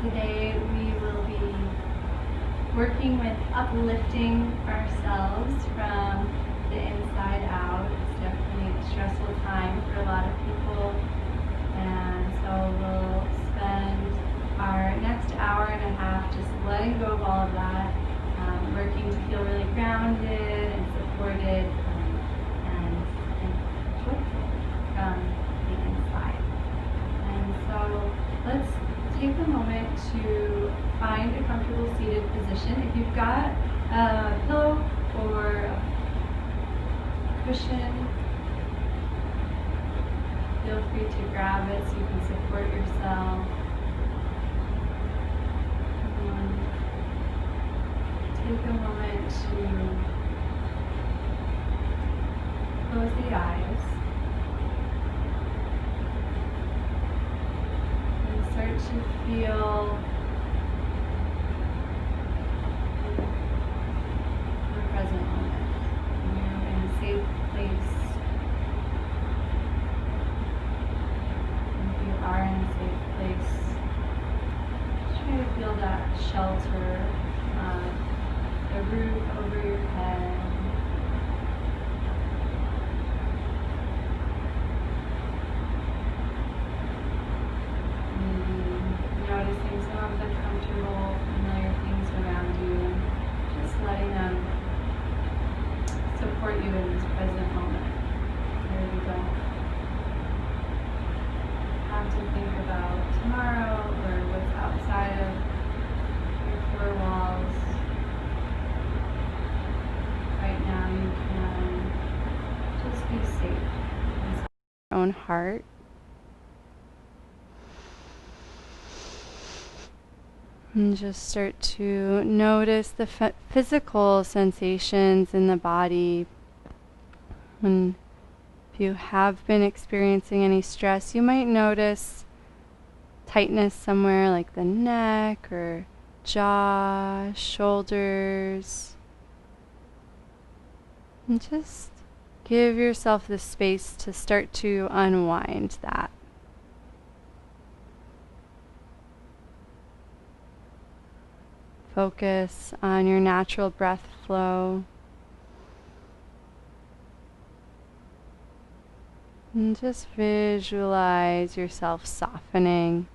Today we will be working with uplifting ourselves from the inside out. It's definitely a stressful time for a lot of people, and so we'll spend our next hour and a half just letting go of all of that, working to feel really grounded and supported and joyful from the inside. And so let's take a moment to find a comfortable seated position. If you've got a pillow or a cushion, feel free to grab it so you can support yourself. Take a moment to close the eyes and start to feel the present moment. You're in a safe place. If you are in a safe place, try to feel that shelter of the roof over your head. Maybe noticing some of the comfortable, familiar things around you, and just letting them support you in this present moment, where you don't have to think about tomorrow or what's outside of your four walls. Right now you can just be safe in your own heart. And just start to notice the physical sensations in the body. And if you have been experiencing any stress, you might notice tightness somewhere like the neck or jaw, shoulders. And just give yourself the space to start to unwind that. Focus on your natural breath flow. And just visualize yourself softening.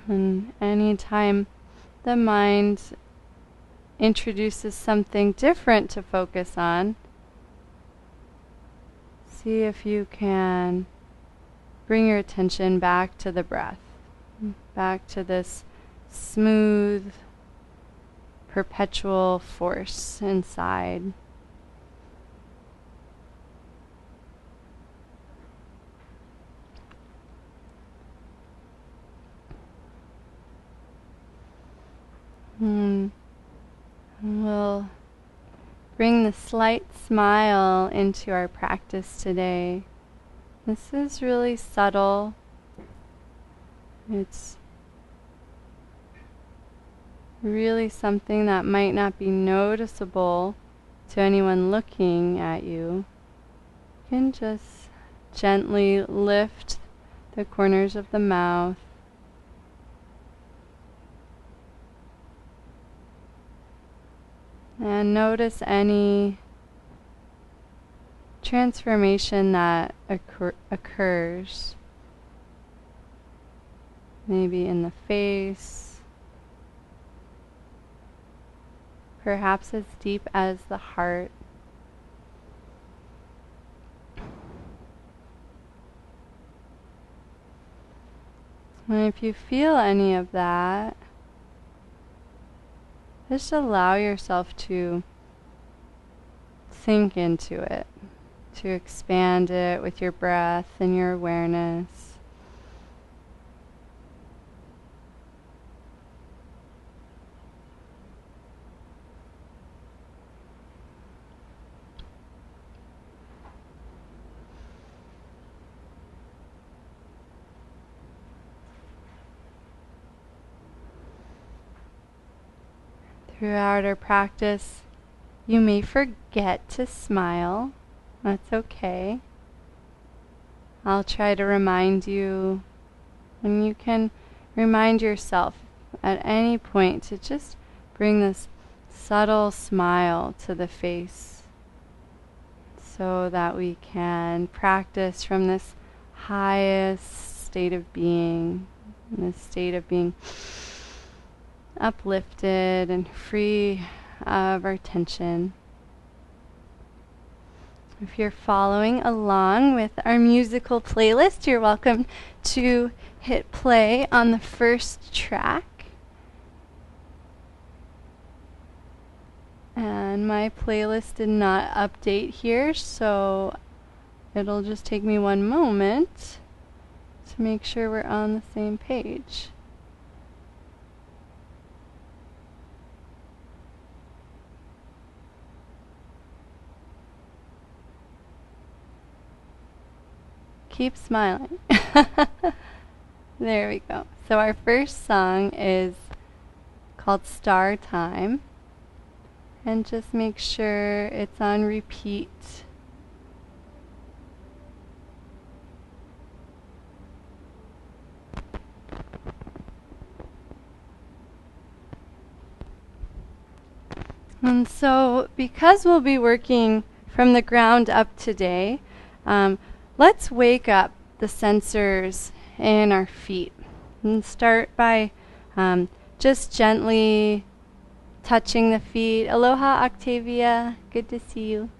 And anytime the mind introduces something different to focus on, see if you can bring your attention back to the breath, back to this smooth, perpetual force inside. We'll bring the slight smile into our practice today. This is really subtle. It's really something that might not be noticeable to anyone looking at you. You can just gently lift the corners of the mouth. And notice any transformation that occurs. Maybe in the face, perhaps as deep as the heart. And if you feel any of that, just allow yourself to sink into it, to expand it with your breath and your awareness. Throughout our practice, You may forget to smile. That's okay. I'll try to remind you, and you can remind yourself at any point to just bring this subtle smile to the face so that we can practice from this highest state of being, this state of being uplifted and free of our tension. If you're following along with our musical playlist, you're welcome to hit play on the first track. And my playlist did not update here, so it'll just take me one moment to make sure we're on the same page. Keep smiling. There we go. So our first song is called Star Time. And just make sure it's on repeat. And so, because we'll be working from the ground up today, let's wake up the sensors in our feet. And start by just gently touching the feet. Aloha, Octavia. Good to see you.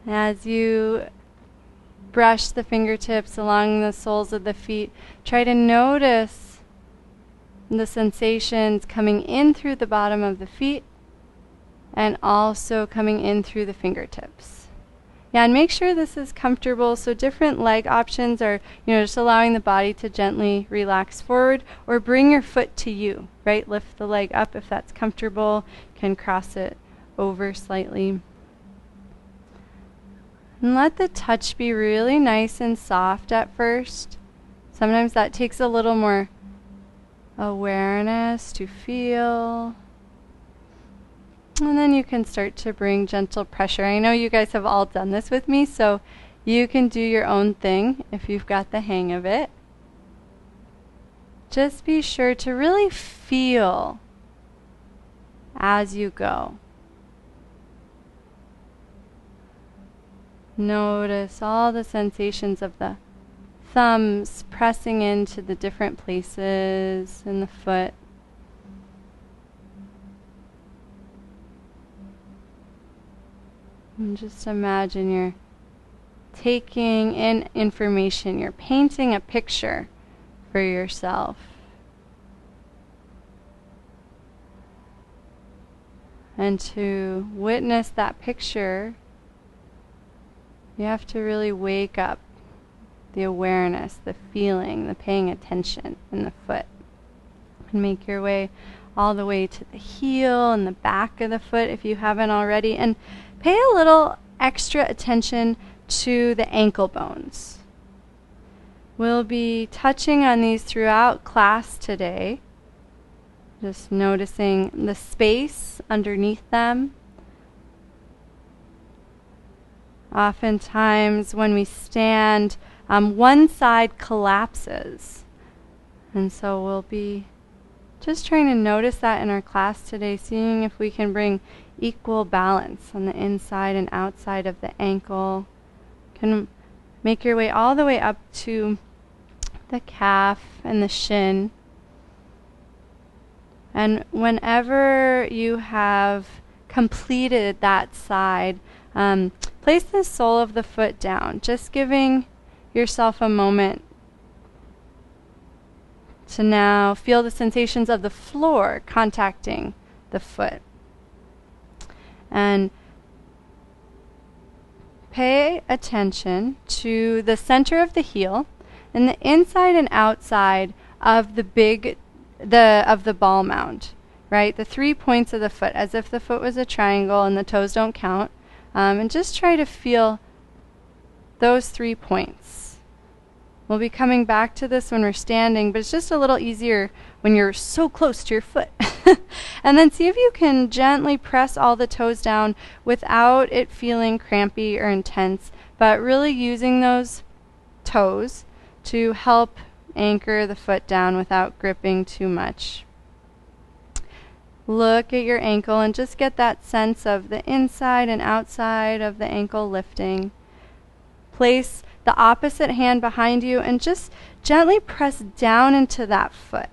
As you brush the fingertips along the soles of the feet, try to notice the sensations coming in through the bottom of the feet and also coming in through the fingertips. Yeah, and make sure this is comfortable. So different leg options are, just allowing the body to gently relax forward or bring your foot to you, right? Lift the leg up if that's comfortable. You can cross it over slightly. And let the touch be really nice and soft at first. Sometimes that takes a little more awareness to feel. And then you can start to bring gentle pressure. I know you guys have all done this with me, so you can do your own thing if you've got the hang of it. Just be sure to really feel as you go. Notice all the sensations of the thumbs pressing into the different places in the foot. And just imagine you're taking in information, you're painting a picture for yourself. And to witness that picture, you have to really wake up the awareness, the feeling, the paying attention in the foot. And make your way all the way to the heel and the back of the foot if you haven't already. And pay a little extra attention to the ankle bones. We'll be touching on these throughout class today. Just noticing the space underneath them. Oftentimes when we stand, one side collapses. And so we'll be just trying to notice that in our class today, seeing if we can bring equal balance on the inside and outside of the ankle. Can make your way all the way up to the calf and the shin. And whenever you have completed that side, place the sole of the foot down, just giving yourself a moment to now feel the sensations of the floor contacting the foot. And pay attention to the center of the heel and the inside and outside of the ball mound, right? The 3 points of the foot, as if the foot was a triangle and the toes don't count. And just try to feel those 3 points. We'll be coming back to this when we're standing, but it's just a little easier when you're so close to your foot. And then see if you can gently press all the toes down without it feeling crampy or intense, but really using those toes to help anchor the foot down without gripping too much. Look at your ankle and just get that sense of the inside and outside of the ankle lifting. Place the opposite hand behind you and just gently press down into that foot.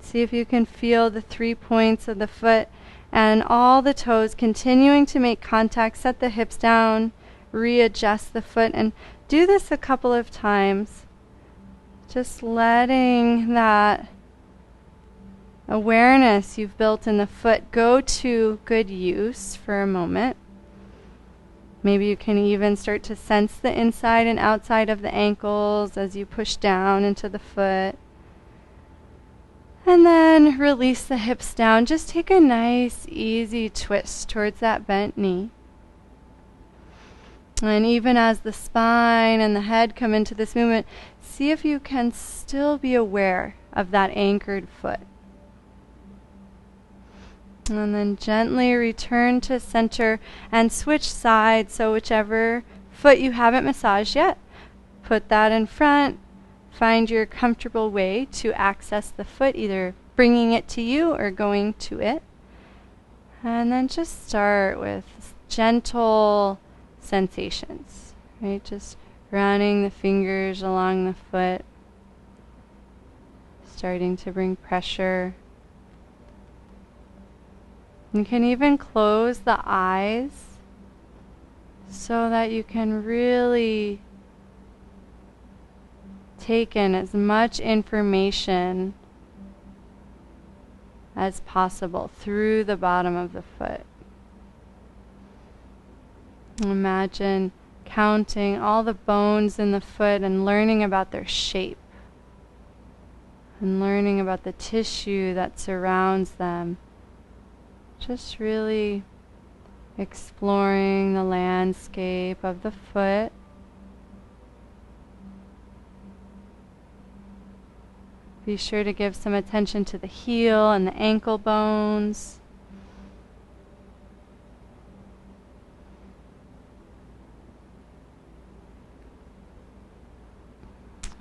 See if you can feel the 3 points of the foot and all the toes continuing to make contact. Set the hips down, readjust the foot, and do this a couple of times. Just letting that awareness you've built in the foot go to good use for a moment. Maybe you can even start to sense the inside and outside of the ankles as you push down into the foot. And then release the hips down. Just take a nice, easy twist towards that bent knee. And even as the spine and the head come into this movement, see if you can still be aware of that anchored foot. And then gently return to center and switch sides. So whichever foot you haven't massaged yet, put that in front. Find your comfortable way to access the foot, either bringing it to you or going to it. And then just start with gentle sensations, right? Just running the fingers along the foot, starting to bring pressure. You can even close the eyes so that you can really take in as much information as possible through the bottom of the foot. Imagine counting all the bones in the foot and learning about their shape and learning about the tissue that surrounds them. Just really exploring the landscape of the foot. Be sure to give some attention to the heel and the ankle bones.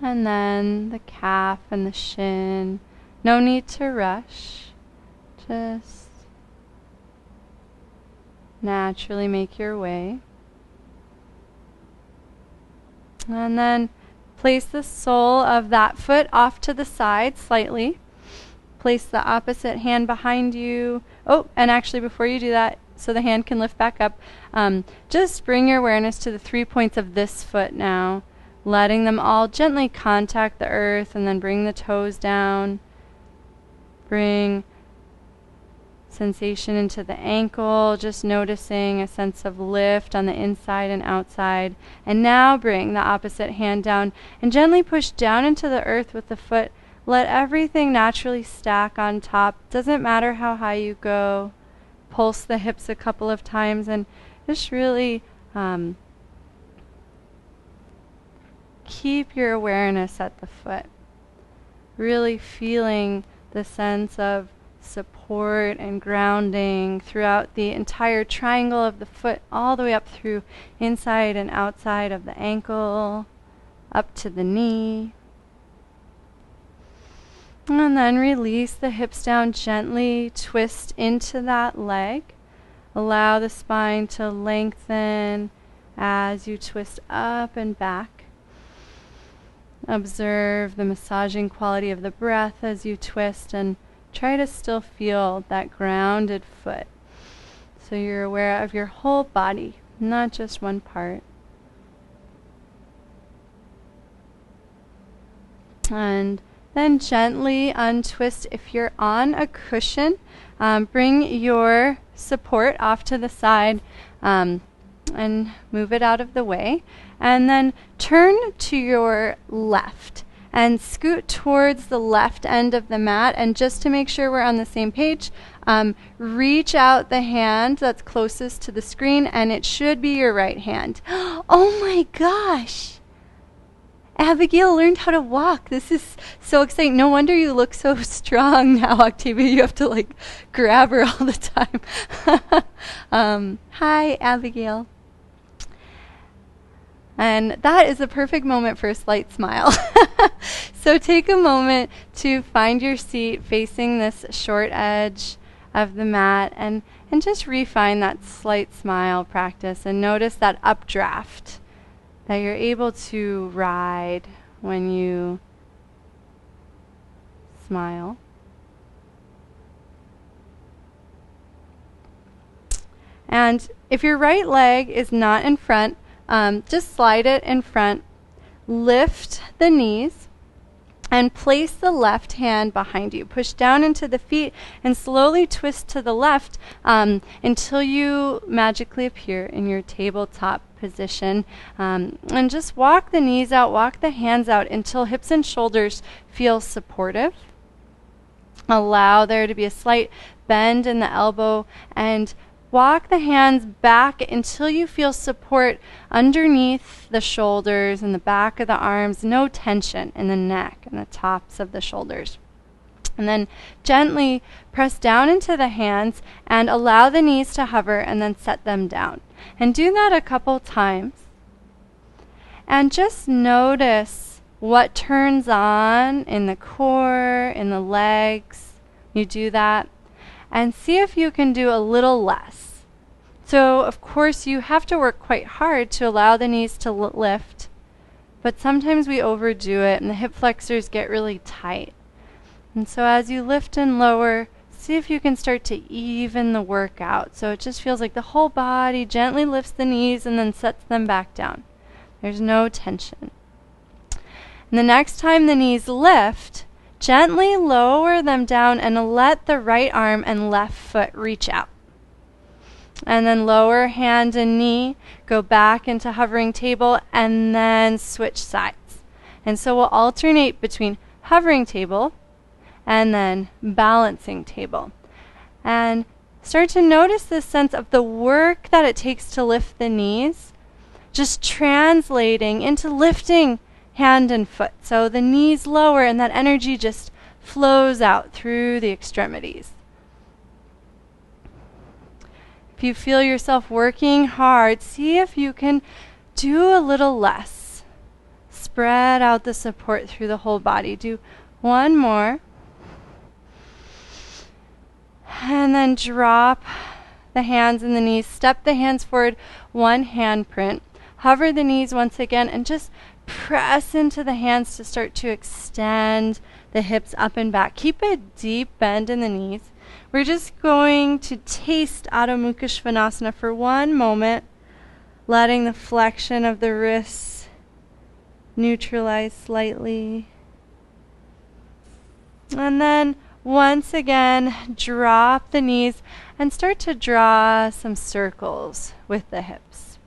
And then the calf and the shin. No need to rush. Just naturally make your way. And then place the sole of that foot off to the side slightly. Place the opposite hand behind you. Oh, and actually before you do that, so the hand can lift back up, just bring your awareness to the 3 points of this foot now, letting them all gently contact the earth, and then bring the toes down. Bring sensation into the ankle, just noticing a sense of lift on the inside and outside. And now bring the opposite hand down and gently push down into the earth with the foot. Let everything naturally stack on top. Doesn't matter how high you go. Pulse the hips a couple of times and just really keep your awareness at the foot. Really feeling the sense of support and grounding throughout the entire triangle of the foot, all the way up through inside and outside of the ankle, up to the knee. And then release the hips down gently, twist into that leg. Allow the spine to lengthen as you twist up and back. Observe the massaging quality of the breath as you twist, and try to still feel that grounded foot. So you're aware of your whole body, not just one part. And then gently untwist. If you're on a cushion, bring your support off to the side and move it out of the way. And then turn to your left and scoot towards the left end of the mat. And just to make sure we're on the same page, reach out the hand that's closest to the screen, and it should be your right hand. Oh my gosh! Abigail learned how to walk. This is so exciting. No wonder you look so strong now, Octavia. You have to like grab her all the time. Hi, Abigail. And that is a perfect moment for a slight smile. So take a moment to find your seat facing this short edge of the mat and just refine that slight smile practice and notice that updraft that you're able to ride when you smile. And if your right leg is not in front, just slide it in front, lift the knees, and place the left hand behind you. Push down into the feet and slowly twist to the left until you magically appear in your tabletop position. And just walk the knees out, walk the hands out until hips and shoulders feel supportive. Allow there to be a slight bend in the elbow and walk the hands back until you feel support underneath the shoulders and the back of the arms, no tension in the neck and the tops of the shoulders. And then gently press down into the hands and allow the knees to hover and then set them down. And do that a couple times. And just notice what turns on in the core, in the legs. You do that. And see if you can do a little less. So, of course, you have to work quite hard to allow the knees to lift, but sometimes we overdo it and the hip flexors get really tight. And so as you lift and lower, see if you can start to even the work out. So it just feels like the whole body gently lifts the knees and then sets them back down. There's no tension. And the next time the knees lift, gently lower them down and let the right arm and left foot reach out. And then lower hand and knee, go back into hovering table, and then switch sides. And so we'll alternate between hovering table and then balancing table. And start to notice this sense of the work that it takes to lift the knees, just translating into lifting hand and foot. So the knees lower and that energy just flows out through the extremities. If you feel yourself working hard, see if you can do a little less. Spread out the support through the whole body. Do one more. And then drop the hands and the knees. Step the hands forward, one hand print. Hover the knees once again and just press into the hands to start to extend the hips up and back. Keep a deep bend in the knees. We're just going to taste Adho Mukha Svanasana for one moment, letting the flexion of the wrists neutralize slightly. And then once again, drop the knees and start to draw some circles with the hips.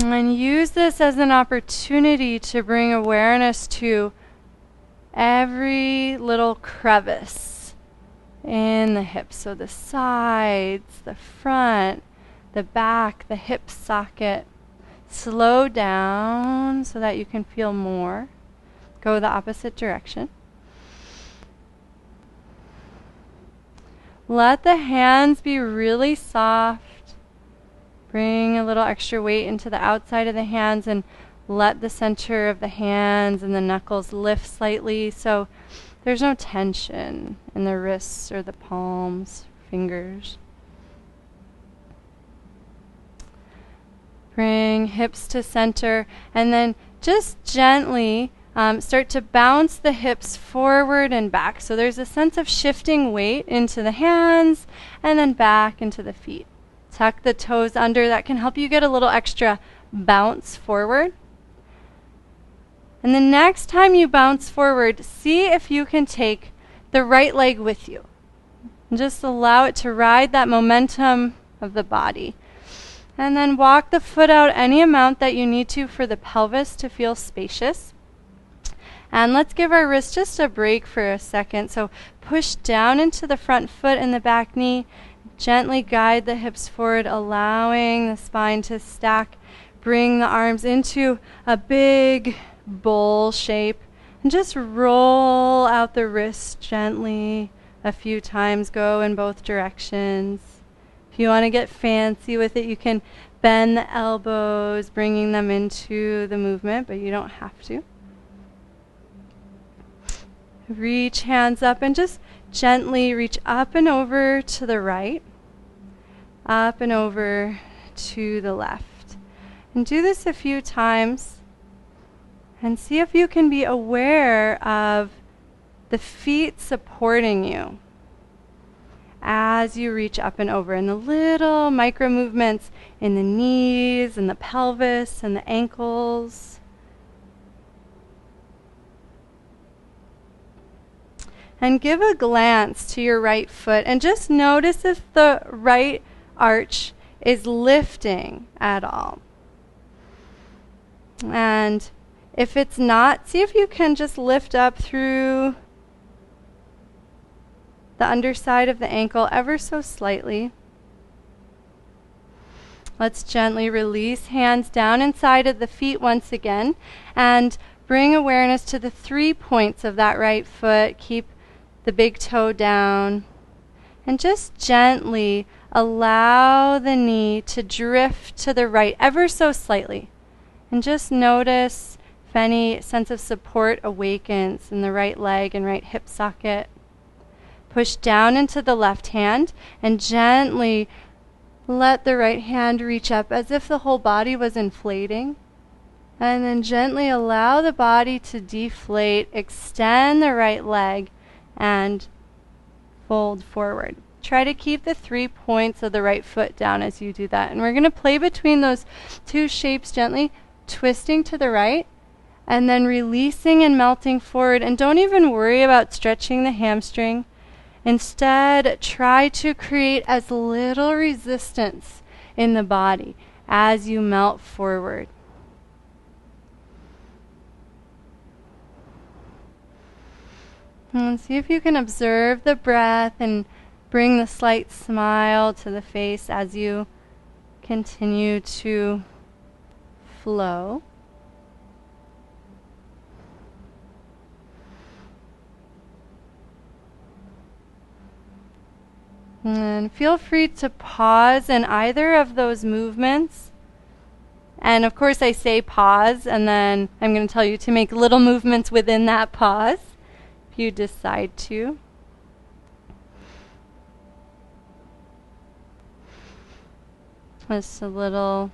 And use this as an opportunity to bring awareness to every little crevice in the hips. So the sides, the front, the back, the hip socket. Slow down so that you can feel more. Go the opposite direction. Let the hands be really soft. Bring a little extra weight into the outside of the hands and let the center of the hands and the knuckles lift slightly so there's no tension in the wrists or the palms, fingers. Bring hips to center and then just gently start to bounce the hips forward and back. So there's a sense of shifting weight into the hands and then back into the feet. Tuck the toes under. That can help you get a little extra bounce forward. And the next time you bounce forward, see if you can take the right leg with you. And just allow it to ride that momentum of the body. And then walk the foot out any amount that you need to for the pelvis to feel spacious. And let's give our wrist just a break for a second. So push down into the front foot and the back knee. Gently guide the hips forward, allowing the spine to stack. bring the arms into a big bowl shape and just roll out the wrists gently a few times. Go in both directions. If you want to get fancy with it, you can bend the elbows, bringing them into the movement, but you don't have to. Reach hands up and just gently reach up and over to the right, up and over to the left. And do this a few times and see if you can be aware of the feet supporting you as you reach up and over, and the little micro movements in the knees and the pelvis and the ankles. And give a glance to your right foot and just notice if the right arch is lifting at all. And if it's not, see if you can just lift up through the underside of the ankle ever so slightly. Let's gently release hands down inside of the feet once again and bring awareness to the 3 points of that right foot. Keep the big toe down and just gently allow the knee to drift to the right ever so slightly. And just notice if any sense of support awakens in the right leg and right hip socket. Push down into the left hand and gently let the right hand reach up as if the whole body was inflating. And then gently allow the body to deflate, extend the right leg, and fold forward. Try to keep the 3 points of the right foot down as you do that. And we're going to play between those two shapes gently, twisting to the right, and then releasing and melting forward. And don't even worry about stretching the hamstring. Instead, try to create as little resistance in the body as you melt forward. And see if you can observe the breath and bring the slight smile to the face as you continue to flow. And feel free to pause in either of those movements. And of course I say pause, and then I'm going to tell you to make little movements within that pause if you decide to. Just a little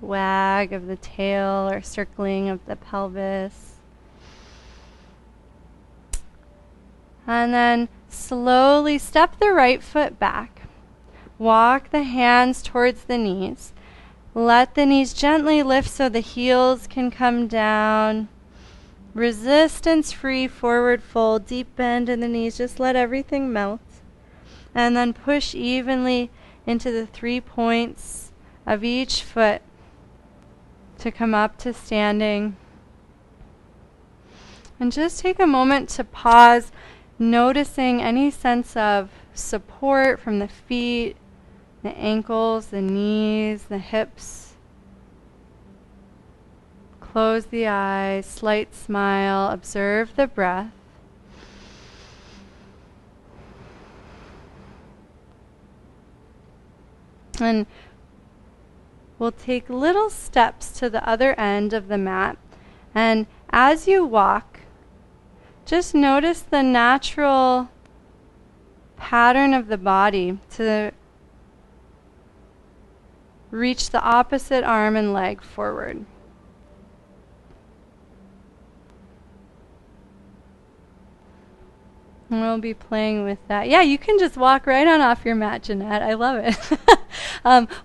wag of the tail or circling of the pelvis. And then slowly step the right foot back. Walk the hands towards the knees. Let the knees gently lift so the heels can come down. Resistance-free forward fold, deep bend in the knees. Just let everything melt. And then push evenly into the 3 points of each foot to come up to standing. And just take a moment to pause, noticing any sense of support from the feet, the ankles, the knees, the hips. Close the eyes, slight smile, observe the breath. And we'll take little steps to the other end of the mat. And as you walk, just notice the natural pattern of the body to reach the opposite arm and leg forward. And we'll be playing with that. Yeah, you can just walk right on off your mat, Jeanette. I love it.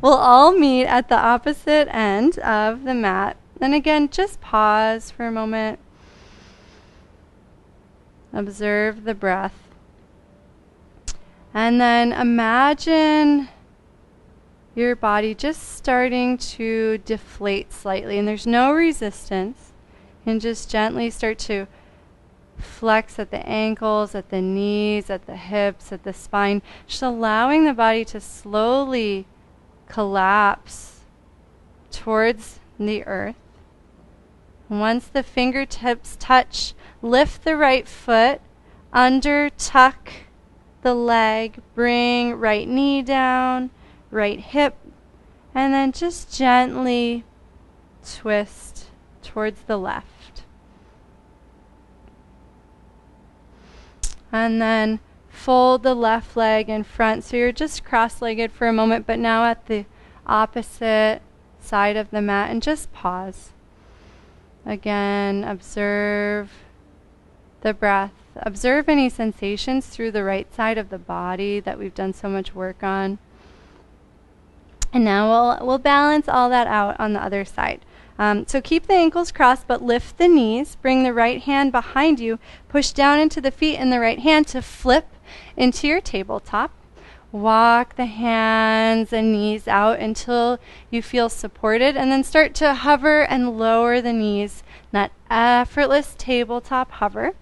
We'll all meet at the opposite end of the mat. And again, just pause for a moment. Observe the breath. And then imagine your body just starting to deflate slightly. And there's no resistance. You can just gently start to flex at the ankles, at the knees, at the hips, at the spine. Just allowing the body to slowly collapse towards the earth. Once the fingertips touch, lift the right foot, under, tuck the leg, bring right knee down, right hip, and then just gently twist towards the left. And then fold the left leg in front. So you're just cross-legged for a moment, but now at the opposite side of the mat, and just pause. Again, observe the breath. Observe any sensations through the right side of the body that we've done so much work on. And now we'll balance all that out on the other side. So keep the ankles crossed, but lift the knees. Bring the right hand behind you. Push down into the feet in the right hand to flip into your tabletop. Walk the hands and knees out until you feel supported, and then start to hover and lower the knees. That effortless tabletop hover.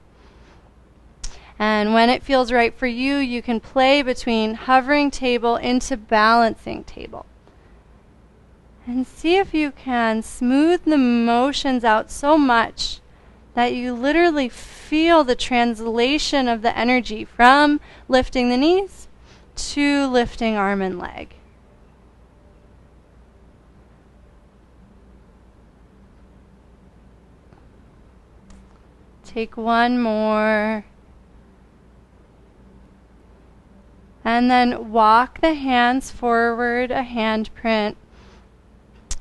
And when it feels right for you, you can play between hovering table into balancing table. And see if you can smooth the motions out so much that you literally feel the translation of the energy from lifting the knees to lifting arm and leg. Take one more. And then walk the hands forward, a handprint.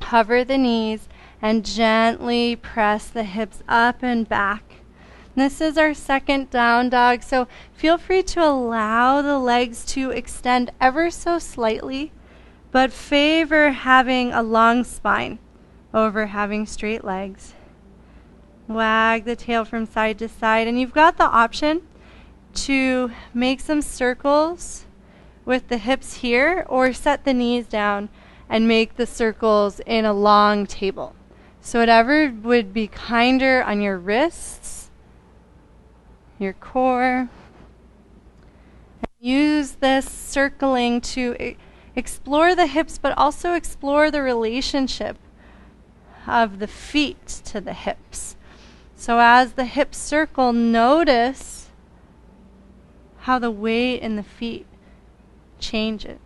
Hover the knees and gently press the hips up and back. This is our second down dog, so feel free to allow the legs to extend ever so slightly, but favor having a long spine over having straight legs. Wag the tail from side to side, and you've got the option to make some circles with the hips here, or set the knees down and make the circles in a long table. So whatever would be kinder on your wrists, your core. Use this circling to explore the hips, but also explore the relationship of the feet to the hips. So as the hips circle, notice how the weight in the feet changes.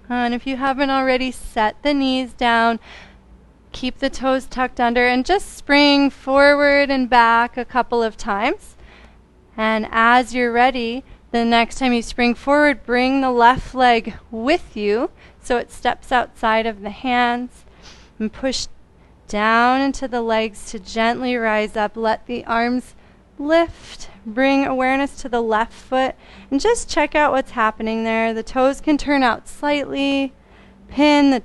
And if you haven't already, set the knees down, keep the toes tucked under, and just spring forward and back a couple of times. And as you're ready, the next time you spring forward, bring the left leg with you so it steps outside of the hands, and push down into the legs to gently rise up. Let the arms lift. Bring awareness to the left foot and just check out what's happening there. The toes can turn out slightly. Pin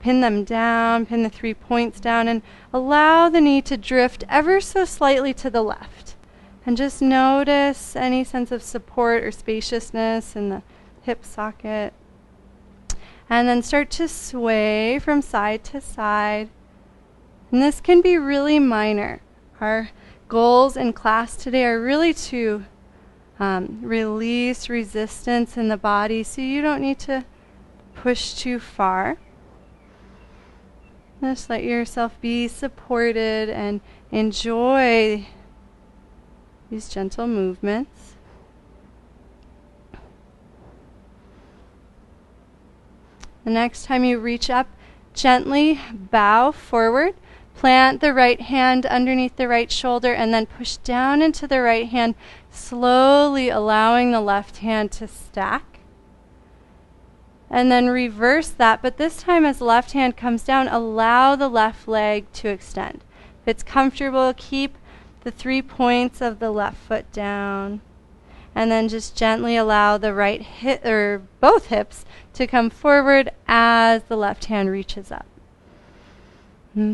them down, pin the 3 points down, and allow the knee to drift ever so slightly to the left. And just notice any sense of support or spaciousness in the hip socket. And then start to sway from side to side. And this can be really minor. Our goals in class today are really to release resistance in the body, so you don't need to push too far. Just let yourself be supported and enjoy these gentle movements. The next time you reach up, gently bow forward. Plant the right hand underneath the right shoulder and then push down into the right hand, slowly allowing the left hand to stack. And then reverse that, but this time as the left hand comes down, allow the left leg to extend. If it's comfortable, keep the 3 points of the left foot down. And then just gently allow the right hip, or both hips, to come forward as the left hand reaches up.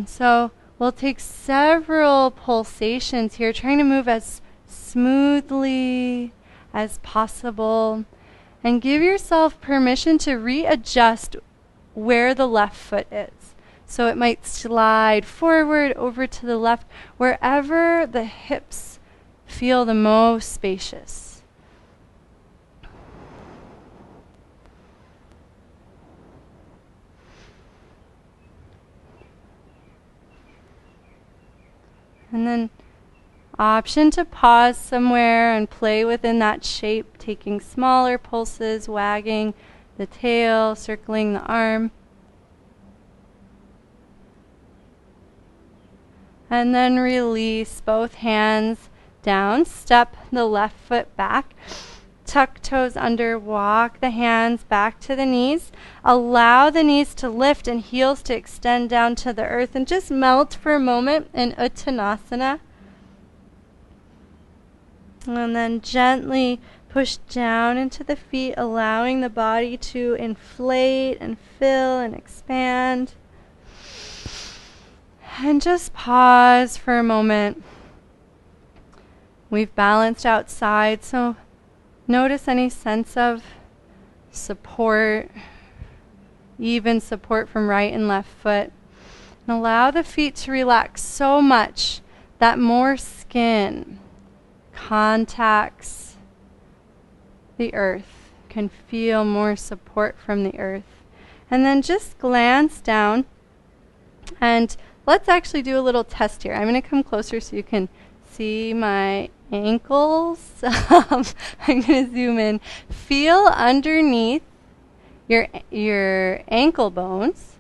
So we'll take several pulsations here, trying to move as smoothly as possible. And give yourself permission to readjust where the left foot is. So it might slide forward over to the left, wherever the hips feel the most spacious. And then option to pause somewhere and play within that shape, taking smaller pulses, wagging the tail, circling the arm. And then release both hands down, step the left foot back, tuck toes under, walk the hands back to the knees. Allow the knees to lift and heels to extend down to the earth, and just melt for a moment in Uttanasana. And then gently push down into the feet, allowing the body to inflate and fill and expand. And just pause for a moment. We've balanced outside, so notice any sense of support, even support from right and left foot. And allow the feet to relax so much that more skin contacts the earth, can feel more support from the earth. And then just glance down, and let's actually do a little test here. I'm going to come closer so you can see my ankles. I'm going to zoom in. Feel underneath your ankle bones,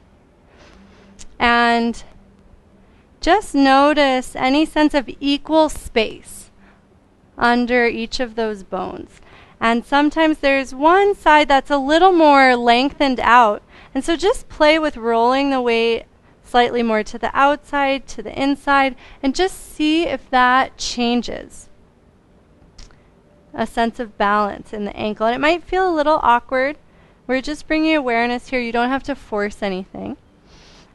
and just notice any sense of equal space under each of those bones. And sometimes there's one side that's a little more lengthened out, and so just play with rolling the weight slightly more to the outside, to the inside, and just see if that changes a sense of balance in the ankle. And it might feel a little awkward. We're just bringing awareness here. You don't have to force anything.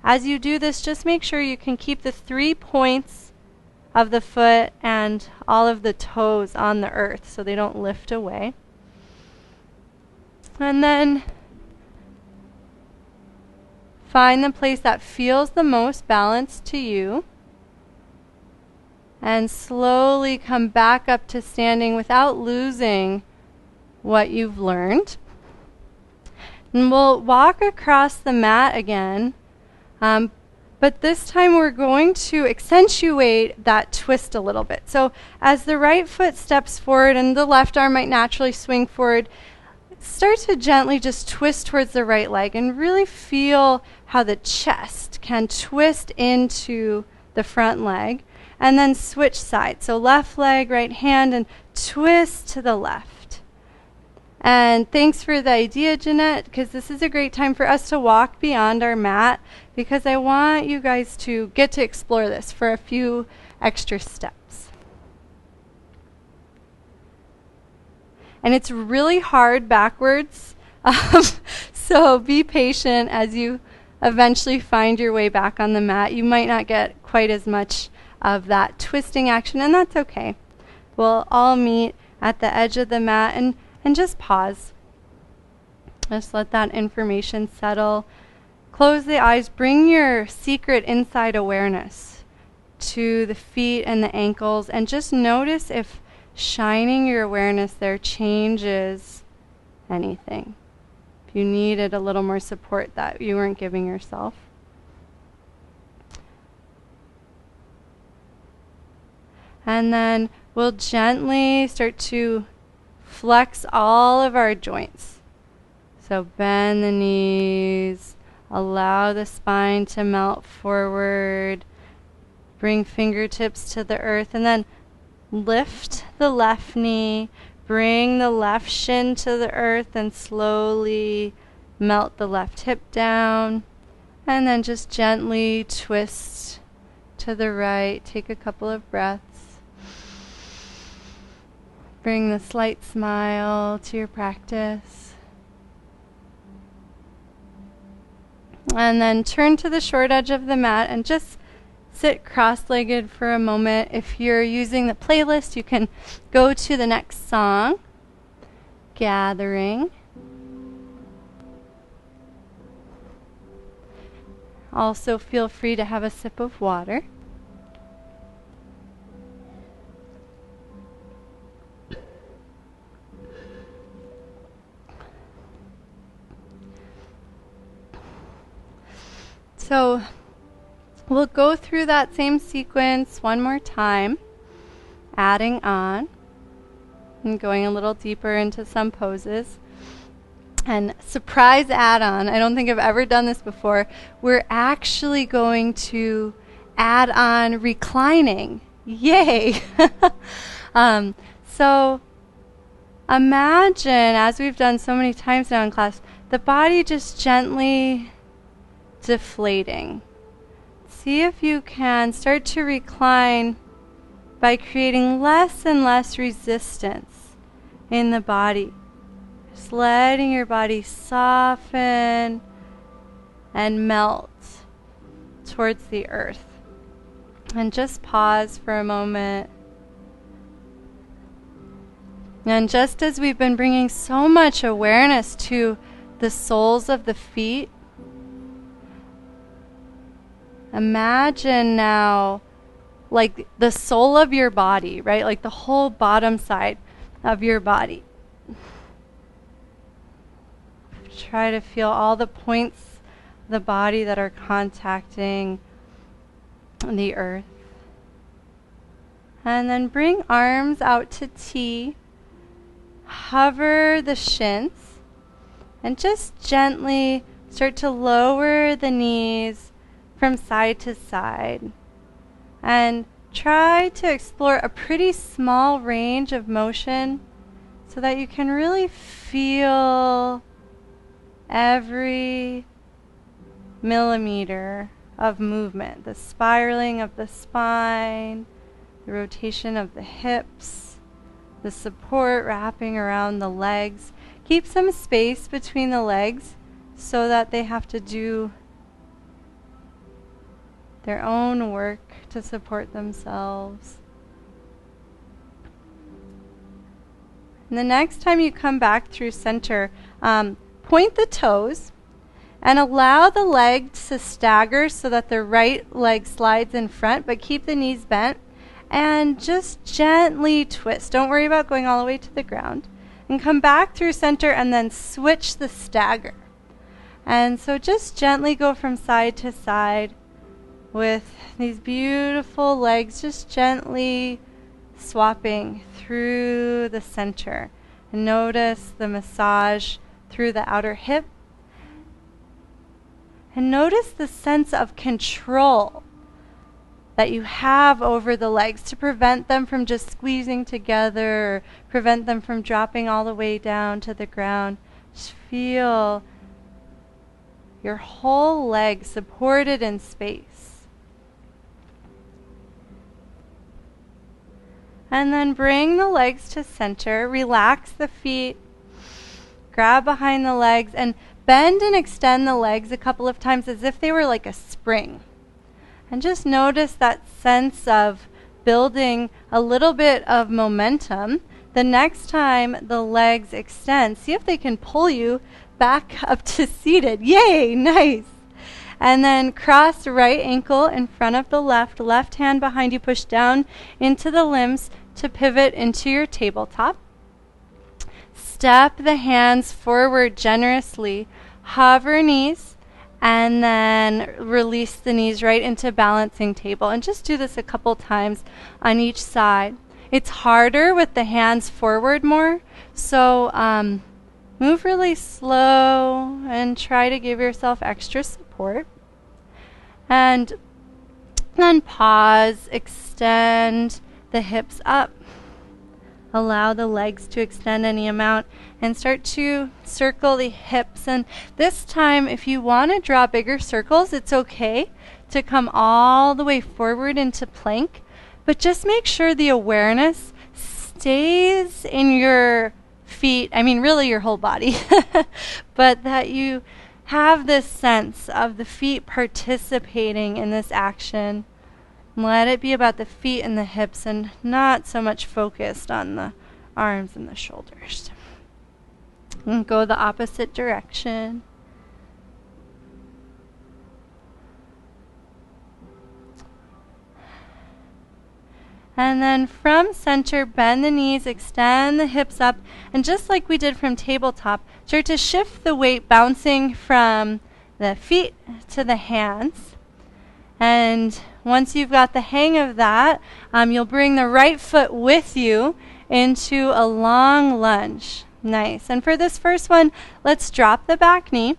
As you do this, just make sure you can keep the 3 points of the foot and all of the toes on the earth so they don't lift away. And then find the place that feels the most balanced to you, and slowly come back up to standing without losing what you've learned. And we'll walk across the mat again, but this time we're going to accentuate that twist a little bit. So as the right foot steps forward and the left arm might naturally swing forward, start to gently just twist towards the right leg and really feel how the chest can twist into the front leg. And then switch sides. So left leg, right hand, and twist to the left. And thanks for the idea, Jeanette, because this is a great time for us to walk beyond our mat, because I want you guys to get to explore this for a few extra steps. And it's really hard backwards, so be patient as you eventually find your way back on the mat. You might not get quite as much of that twisting action, and that's okay. We'll all meet at the edge of the mat and just pause. Just let that information settle. Close the eyes. Bring your secret inside awareness to the feet and the ankles, and just notice if shining your awareness there changes anything. If you needed a little more support that you weren't giving yourself. And then we'll gently start to flex all of our joints. So bend the knees, allow the spine to melt forward, bring fingertips to the earth, and then lift the left knee, bring the left shin to the earth, and slowly melt the left hip down. And then just gently twist to the right. Take a couple of breaths. Bring the slight smile to your practice. And then turn to the short edge of the mat and just sit cross-legged for a moment. If you're using the playlist, you can go to the next song, Gathering. Also feel free to have a sip of water. So We'll go through that same sequence one more time, adding on and going a little deeper into some poses. And surprise add-on, I don't think I've ever done this before, we're actually going to add on reclining. Yay! So imagine, as we've done so many times now in class, the body just gently deflating. See if you can start to recline by creating less and less resistance in the body. Just letting your body soften and melt towards the earth. And just pause for a moment. And just as we've been bringing so much awareness to the soles of the feet, imagine now like the sole of your body, right? Like the whole bottom side of your body. Try to feel all the points of the body that are contacting the earth. And then bring arms out to T. Hover the shins. And just gently start to lower the knees from side to side. And try to explore a pretty small range of motion so that you can really feel every millimeter of movement. The spiraling of the spine, the rotation of the hips, the support wrapping around the legs. Keep some space between the legs so that they have to do their own work to support themselves. And the next time you come back through center, point the toes and allow the leg to stagger so that the right leg slides in front, but keep the knees bent. And just gently twist. Don't worry about going all the way to the ground. And come back through center and then switch the stagger. And so just gently go from side to side with these beautiful legs just gently swapping through the center. And notice the massage through the outer hip. And notice the sense of control that you have over the legs to prevent them from just squeezing together, or prevent them from dropping all the way down to the ground. Just feel your whole leg supported in space. And then bring the legs to center, relax the feet, grab behind the legs, and bend and extend the legs a couple of times as if they were like a spring. And just notice that sense of building a little bit of momentum. The next time the legs extend, see if they can pull you back up to seated. Yay, nice. And then cross right ankle in front of the left hand behind you, push down into the limbs to pivot into your tabletop. Step the hands forward generously, hover knees, and then release the knees right into balancing table. And just do this a couple times on each side. It's harder with the hands forward more, so move really slow and try to give yourself extra support. And then pause, extend the hips up. Allow the legs to extend any amount and start to circle the hips. And this time, if you want to draw bigger circles, it's okay to come all the way forward into plank. But just make sure the awareness stays in your feet. I mean, really your whole body. But that you have this sense of the feet participating in this action. Let it be about the feet and the hips and not so much focused on the arms and the shoulders. And go the opposite direction. And then from center, bend the knees, extend the hips up, and just like we did from tabletop, start to shift the weight bouncing from the feet to the hands. And once you've got the hang of that, you'll bring the right foot with you into a long lunge. Nice. And for this first one, let's drop the back knee.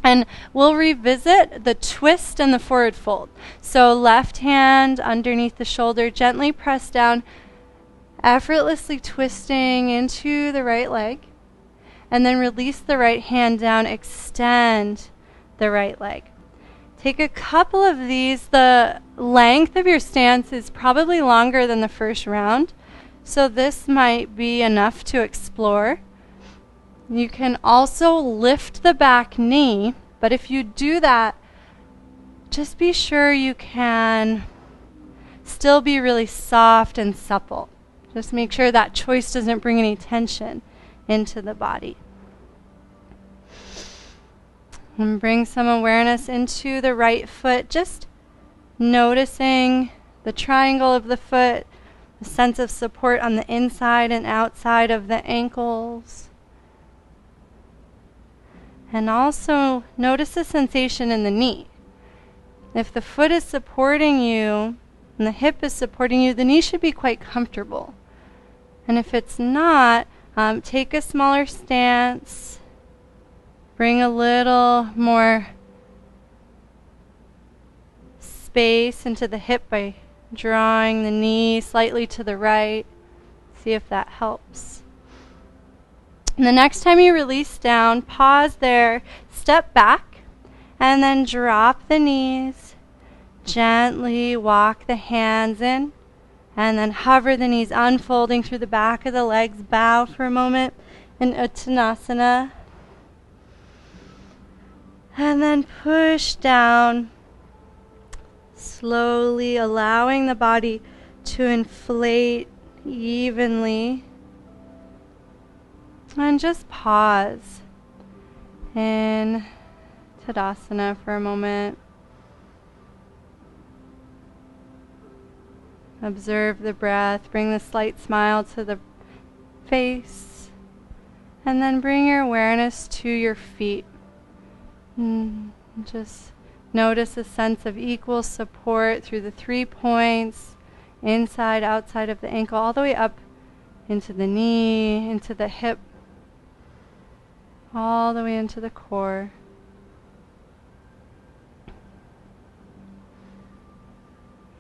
And we'll revisit the twist and the forward fold. So left hand underneath the shoulder, gently press down, effortlessly twisting into the right leg. And then release the right hand down, extend the right leg. Take a couple of these. The length of your stance is probably longer than the first round, so this might be enough to explore. You can also lift the back knee, but if you do that, just be sure you can still be really soft and supple. Just make sure that choice doesn't bring any tension into the body. And bring some awareness into the right foot, just noticing the triangle of the foot, the sense of support on the inside and outside of the ankles. And also notice the sensation in the knee. If the foot is supporting you and the hip is supporting you, the knee should be quite comfortable. And if it's not, take a smaller stance. Bring a little more space into the hip by drawing the knee slightly to the right. See if that helps. And the next time you release down, pause there, step back, and then drop the knees. Gently walk the hands in, and then hover the knees, unfolding through the back of the legs. Bow for a moment in Uttanasana. And then push down, slowly allowing the body to inflate evenly. And just pause in Tadasana for a moment. Observe the breath. Bring the slight smile to the face. And then bring your awareness to your feet. Just notice a sense of equal support through the 3 points, inside, outside of the ankle, all the way up into the knee, into the hip, all the way into the core.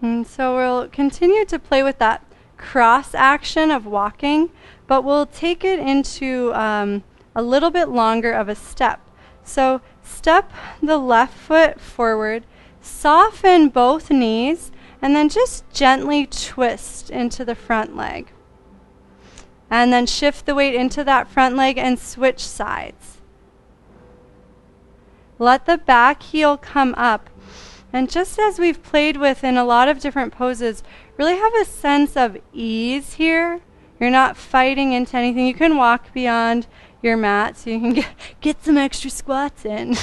And so we'll continue to play with that cross action of walking, but we'll take it into a little bit longer of a step. So step the left foot forward, soften both knees, and then just gently twist into the front leg. And then shift the weight into that front leg and switch sides. Let the back heel come up. And just as we've played with in a lot of different poses, really have a sense of ease here. You're not fighting into anything. You can walk beyond your mat so you can get some extra squats in.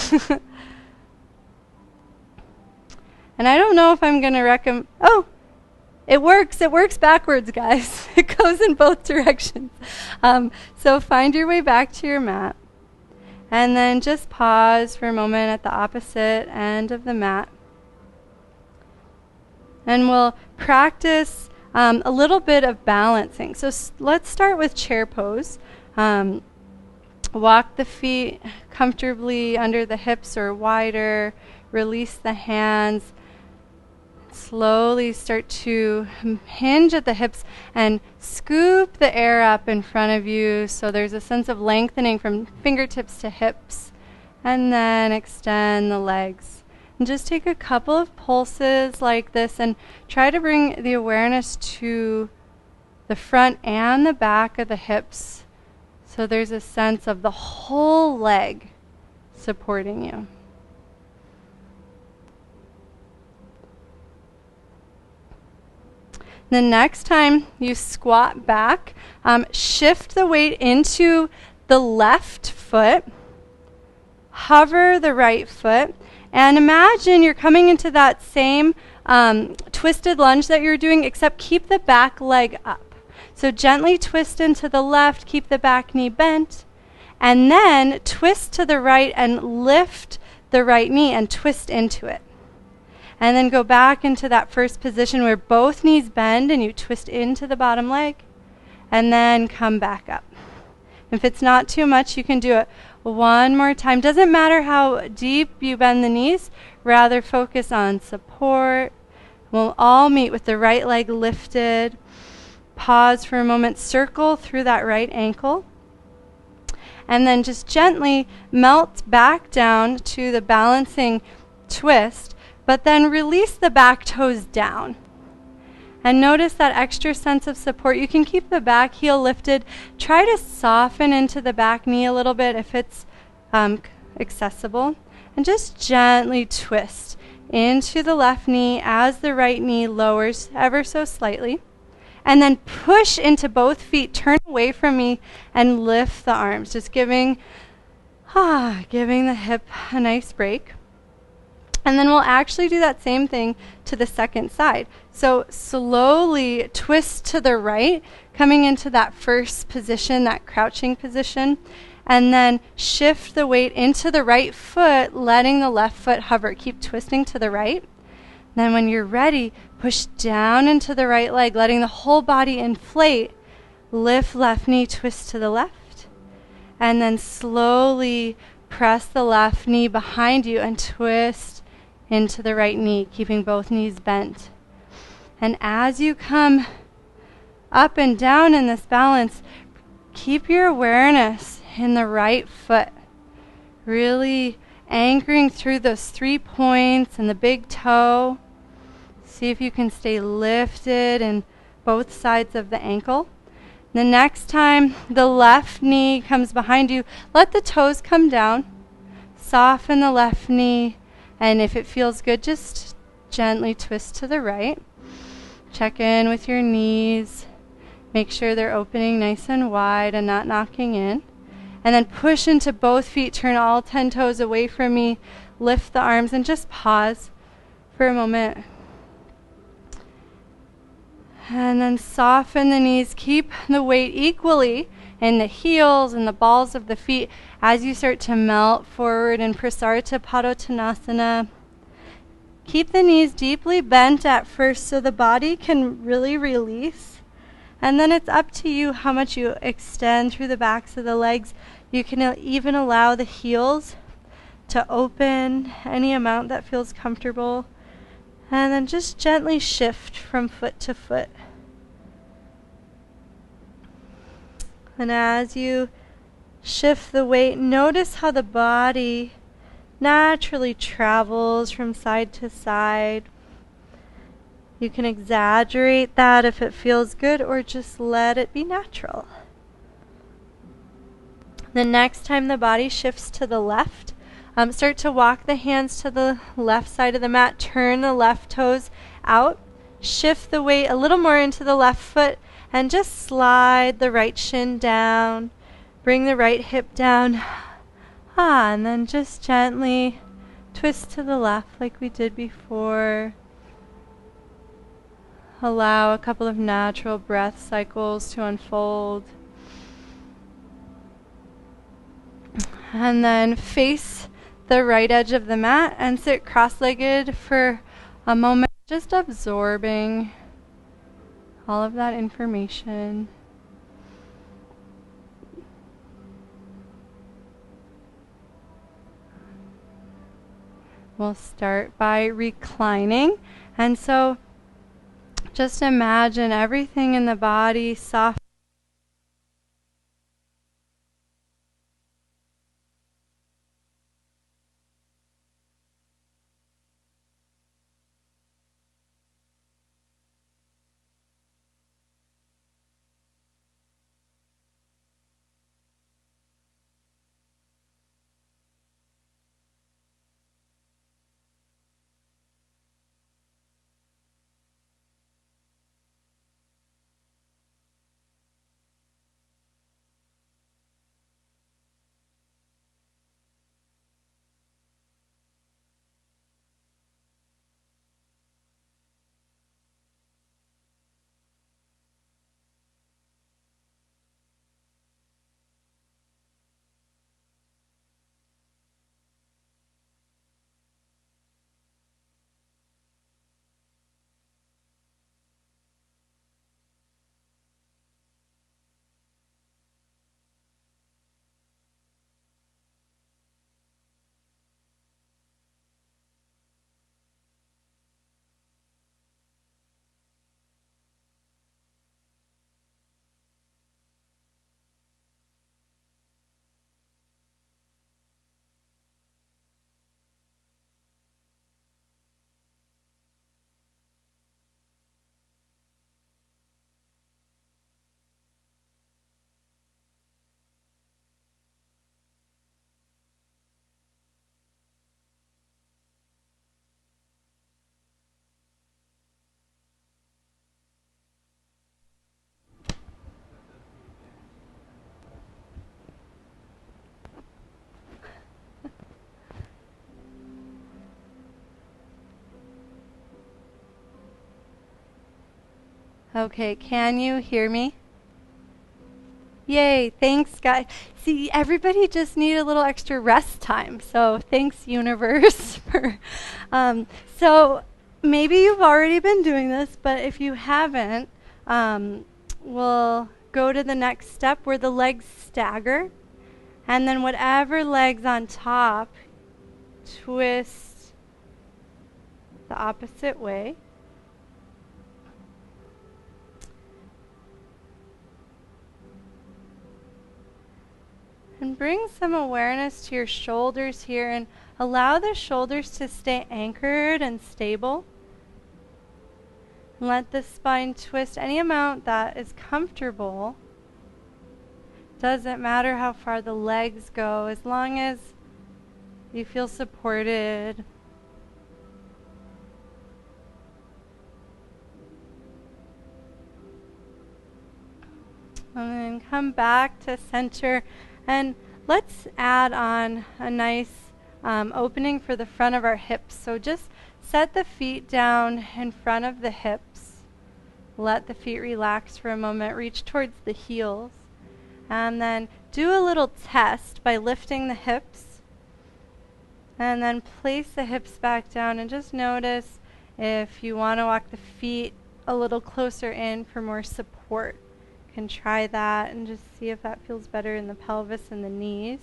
And I don't know if I'm going to recommend... Oh, it works. It works backwards, guys. It goes in both directions. So find your way back to your mat. And then just pause for a moment at the opposite end of the mat. And we'll practice a little bit of balancing. So let's start with chair pose. Walk the feet comfortably under the hips or wider. Release the hands. Slowly start to hinge at the hips and scoop the air up in front of you so there's a sense of lengthening from fingertips to hips. And then extend the legs. And just take a couple of pulses like this and try to bring the awareness to the front and the back of the hips. So there's a sense of the whole leg supporting you. The next time you squat back, shift the weight into the left foot, hover the right foot, and imagine you're coming into that same twisted lunge that you're doing, except keep the back leg up. So gently twist into the left, keep the back knee bent, and then twist to the right and lift the right knee and twist into it. And then go back into that first position where both knees bend and you twist into the bottom leg. And then come back up. If it's not too much, you can do it one more time. Doesn't matter how deep you bend the knees, rather focus on support. We'll all meet with the right leg lifted. Pause for a moment, circle through that right ankle. And then just gently melt back down to the balancing twist, but then release the back toes down. And notice that extra sense of support. You can keep the back heel lifted. Try to soften into the back knee a little bit if it's accessible. And just gently twist into the left knee as the right knee lowers ever so slightly. And then push into both feet. Turn away from me and lift the arms. Just giving the hip a nice break. And then we'll actually do that same thing to the second side. So slowly twist to the right, coming into that first position, that crouching position. And then shift the weight into the right foot, letting the left foot hover. Keep twisting to the right. Then when you're ready, push down into the right leg, letting the whole body inflate. Lift left knee, twist to the left. And then slowly press the left knee behind you and twist into the right knee, keeping both knees bent. And as you come up and down in this balance, keep your awareness in the right foot. Really anchoring through those 3 points and the big toe. See if you can stay lifted in both sides of the ankle. The next time the left knee comes behind you, let the toes come down. Soften the left knee. And if it feels good, just gently twist to the right. Check in with your knees. Make sure they're opening nice and wide and not knocking in. And then push into both feet. Turn all 10 toes away from me. Lift the arms and just pause for a moment. And then soften the knees. Keep the weight equally in the heels and the balls of the feet as you start to melt forward in Prasarita Padottanasana. Keep the knees deeply bent at first so the body can really release. And then it's up to you how much you extend through the backs of the legs. You can even allow the heels to open any amount that feels comfortable. And then just gently shift from foot to foot. And as you shift the weight, notice how the body naturally travels from side to side. You can exaggerate that if it feels good, or just let it be natural. The next time the body shifts to the left, start to walk the hands to the left side of the mat. Turn the left toes out. Shift the weight a little more into the left foot and just slide the right shin down. Bring the right hip down. And then just gently twist to the left like we did before. Allow a couple of natural breath cycles to unfold. And then face the right edge of the mat and sit cross-legged for a moment, just absorbing all of that information. We'll start by reclining. And so just imagine everything in the body soft. Okay, can you hear me? Yay, thanks, guys. See, everybody just need a little extra rest time. So thanks, universe. So maybe you've already been doing this, but if you haven't, we'll go to the next step where the legs stagger. And then whatever leg's on top, twist the opposite way. And bring some awareness to your shoulders here and allow the shoulders to stay anchored and stable. Let the spine twist any amount that is comfortable. Doesn't matter how far the legs go, as long as you feel supported. And then come back to center. And let's add on a nice opening for the front of our hips. So just set the feet down in front of the hips. Let the feet relax for a moment. Reach towards the heels. And then do a little test by lifting the hips. And then place the hips back down and just notice if you want to walk the feet a little closer in for more support. Can try that and just see if that feels better in the pelvis and the knees.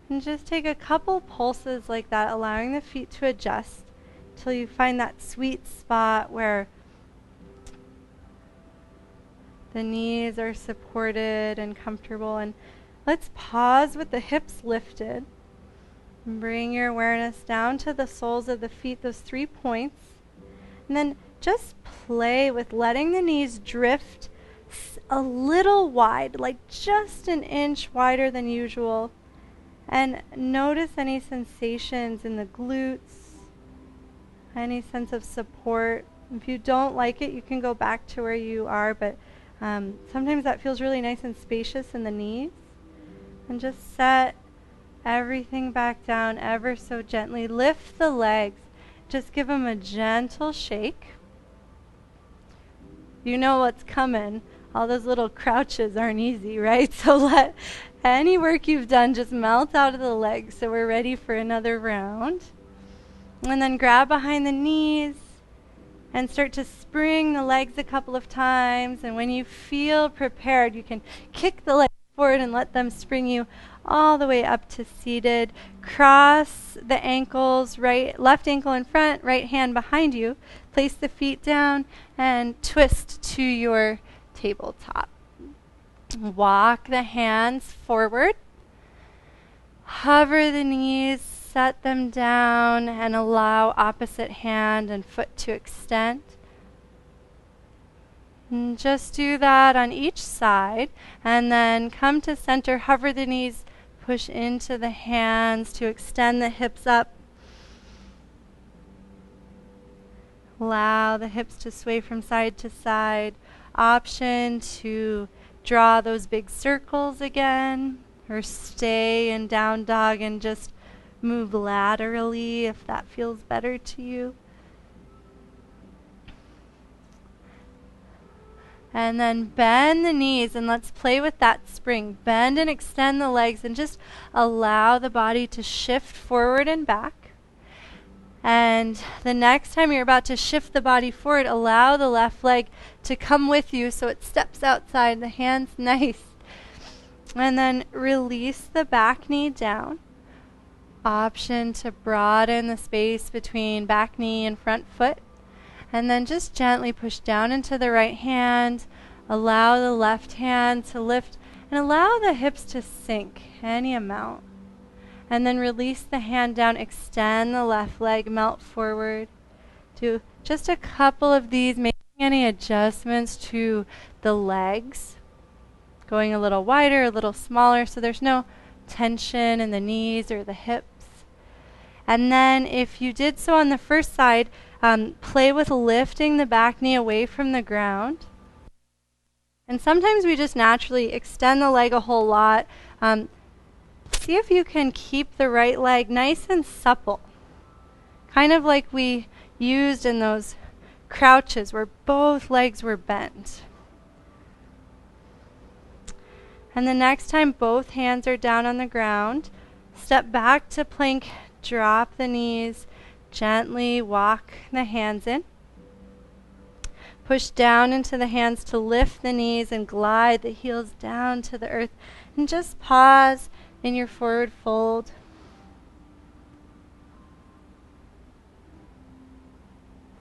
And just take a couple pulses like that, allowing the feet to adjust till you find that sweet spot where the knees are supported and comfortable. And let's pause with the hips lifted. And bring your awareness down to the soles of the feet, those 3 points. And then just play with letting the knees drift a little wide, like just an inch wider than usual. And notice any sensations in the glutes, any sense of support. If you don't like it, you can go back to where you are, but sometimes that feels really nice and spacious in the knees. And just set everything back down ever so gently. Lift the legs. Just give them a gentle shake. You know what's coming. All those little crouches aren't easy, right? So let any work you've done just melt out of the legs. So we're ready for another round. And then grab behind the knees and start to spring the legs a couple of times. And when you feel prepared, you can kick the legs forward and let them spring you all the way up to seated. Cross the ankles, left ankle in front, right hand behind you. Place the feet down and twist to your tabletop. Walk the hands forward. Hover the knees, set them down, and allow opposite hand and foot to extend. And just do that on each side. And then come to center, hover the knees, push into the hands to extend the hips up. Allow the hips to sway from side to side. Option to draw those big circles again, or stay in down dog and just move laterally if that feels better to you. And then bend the knees and let's play with that spring. Bend and extend the legs and just allow the body to shift forward and back. And the next time you're about to shift the body forward, allow the left leg to come with you so it steps outside. The hands nice. And then release the back knee down. Option to broaden the space between back knee and front foot. And then just gently push down into the right hand. Allow the left hand to lift and allow the hips to sink any amount. And then release the hand down, extend the left leg, melt forward. Do just a couple of these, making any adjustments to the legs. Going a little wider, a little smaller, so there's no tension in the knees or the hips. And then if you did so on the first side, play with lifting the back knee away from the ground. And sometimes we just naturally extend the leg a whole lot. See if you can keep the right leg nice and supple. Kind of like we used in those crouches where both legs were bent. And the next time both hands are down on the ground, step back to plank, drop the knees, gently walk the hands in. Push down into the hands to lift the knees and glide the heels down to the earth. And just pause in your forward fold.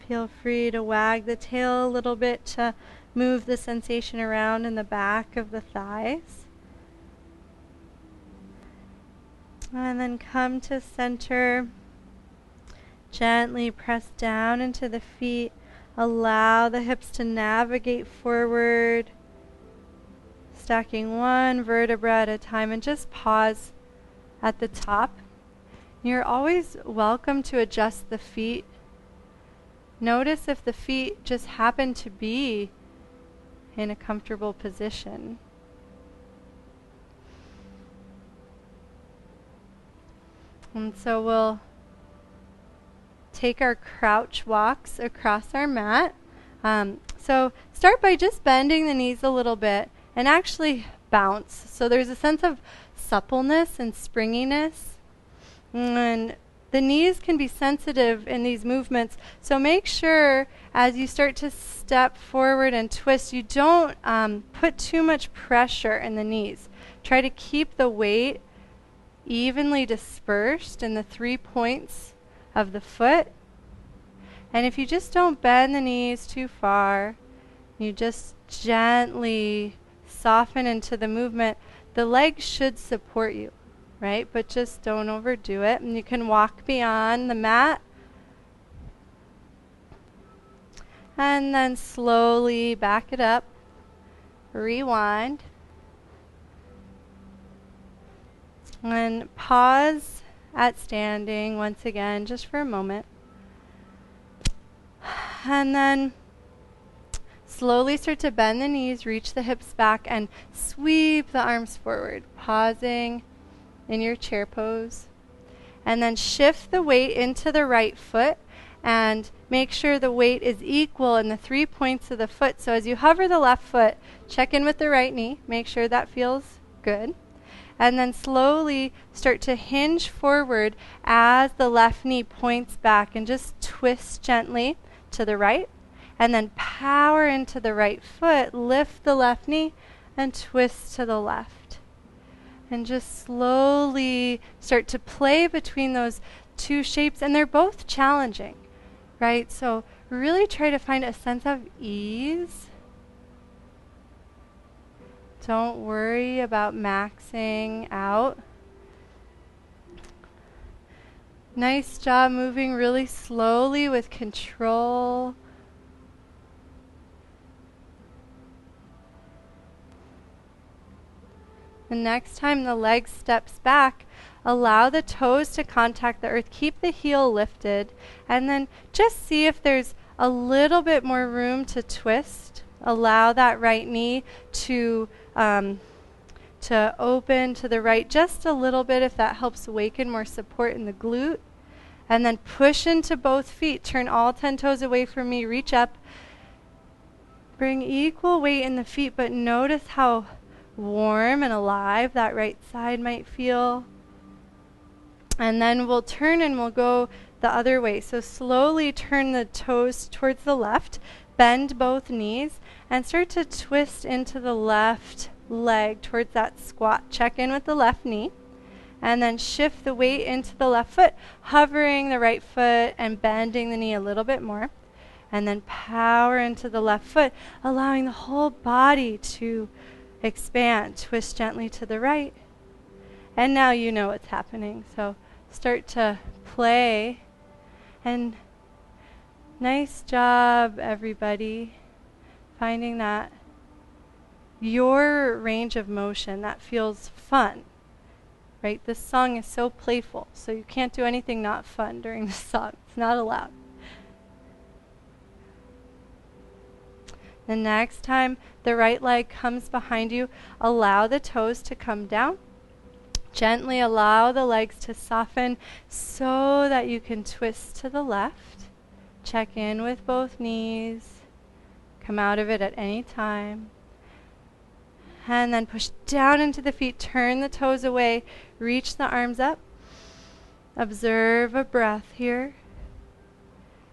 Feel free to wag the tail a little bit to move the sensation around in the back of the thighs. And then come to center. Gently press down into the feet. Allow the hips to navigate forward. Stacking one vertebra at a time, and just pause at the top. You're always welcome to adjust the feet. Notice if the feet just happen to be in a comfortable position. And so we'll take our crouch walks across our mat. So start by just bending the knees a little bit and actually bounce. So there's a sense of suppleness and springiness. And the knees can be sensitive in these movements. So make sure as you start to step forward and twist, you don't put too much pressure in the knees. Try to keep the weight evenly dispersed in the 3 points of the foot. And if you just don't bend the knees too far, you just gently soften into the movement, the legs should support you, right? But just don't overdo it. And you can walk beyond the mat. And then slowly back it up. Rewind. And pause at standing once again, just for a moment. And then slowly start to bend the knees, reach the hips back, and sweep the arms forward, pausing in your chair pose. And then shift the weight into the right foot and make sure the weight is equal in the 3 points of the foot. So as you hover the left foot, check in with the right knee, make sure that feels good. And then slowly start to hinge forward as the left knee points back, and just twist gently to the right. And then power into the right foot, lift the left knee, and twist to the left. And just slowly start to play between those two shapes. And they're both challenging, right? So really try to find a sense of ease. Don't worry about maxing out. Nice job moving really slowly with control. The next time the leg steps back, allow the toes to contact the earth. Keep the heel lifted. And then just see if there's a little bit more room to twist. Allow that right knee to open to the right just a little bit, if that helps awaken more support in the glute. And then push into both feet. Turn all 10 toes away from me. Reach up. Bring equal weight in the feet, but notice how warm and alive that right side might feel. And then we'll turn and we'll go the other way. So slowly turn the toes towards the left. Bend both knees and start to twist into the left leg towards that squat. Check in with the left knee. And then shift the weight into the left foot, hovering the right foot and bending the knee a little bit more. And then power into the left foot, allowing the whole body to expand. Twist gently to the right. And now you know what's happening. So start to play. And nice job, everybody, finding that your range of motion that feels fun. Right? This song is so playful, so you can't do anything not fun during the song. It's not allowed. The next time the right leg comes behind you, allow the toes to come down. Gently allow the legs to soften so that you can twist to the left. check in with both knees. Come out of it at any time. And then push down into the feet. Turn the toes away. Reach the arms up. Observe a breath here.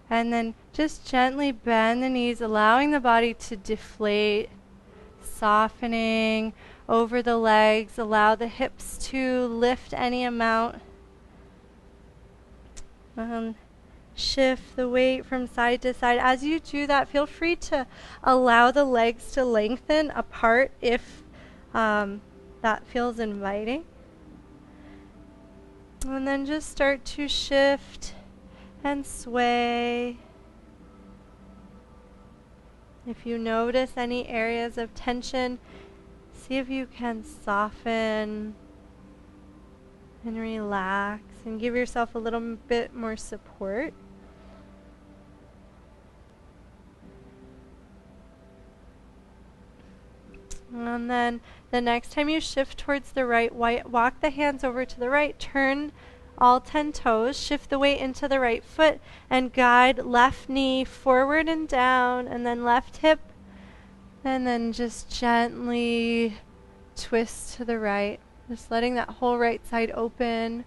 And then just gently bend the knees, allowing the body to deflate. Softening over the legs. Allow the hips to lift any amount. Shift the weight from side to side. As you do that, feel free to allow the legs to lengthen apart if that feels inviting. And then just start to shift and sway. If you notice any areas of tension, see if you can soften and relax and give yourself a little bit more support. And then the next time you shift towards the right, walk the hands over to the right, turn all 10 toes, shift the weight into the right foot, and guide left knee forward and down, and then left hip, and then just gently twist to the right, just letting that whole right side open.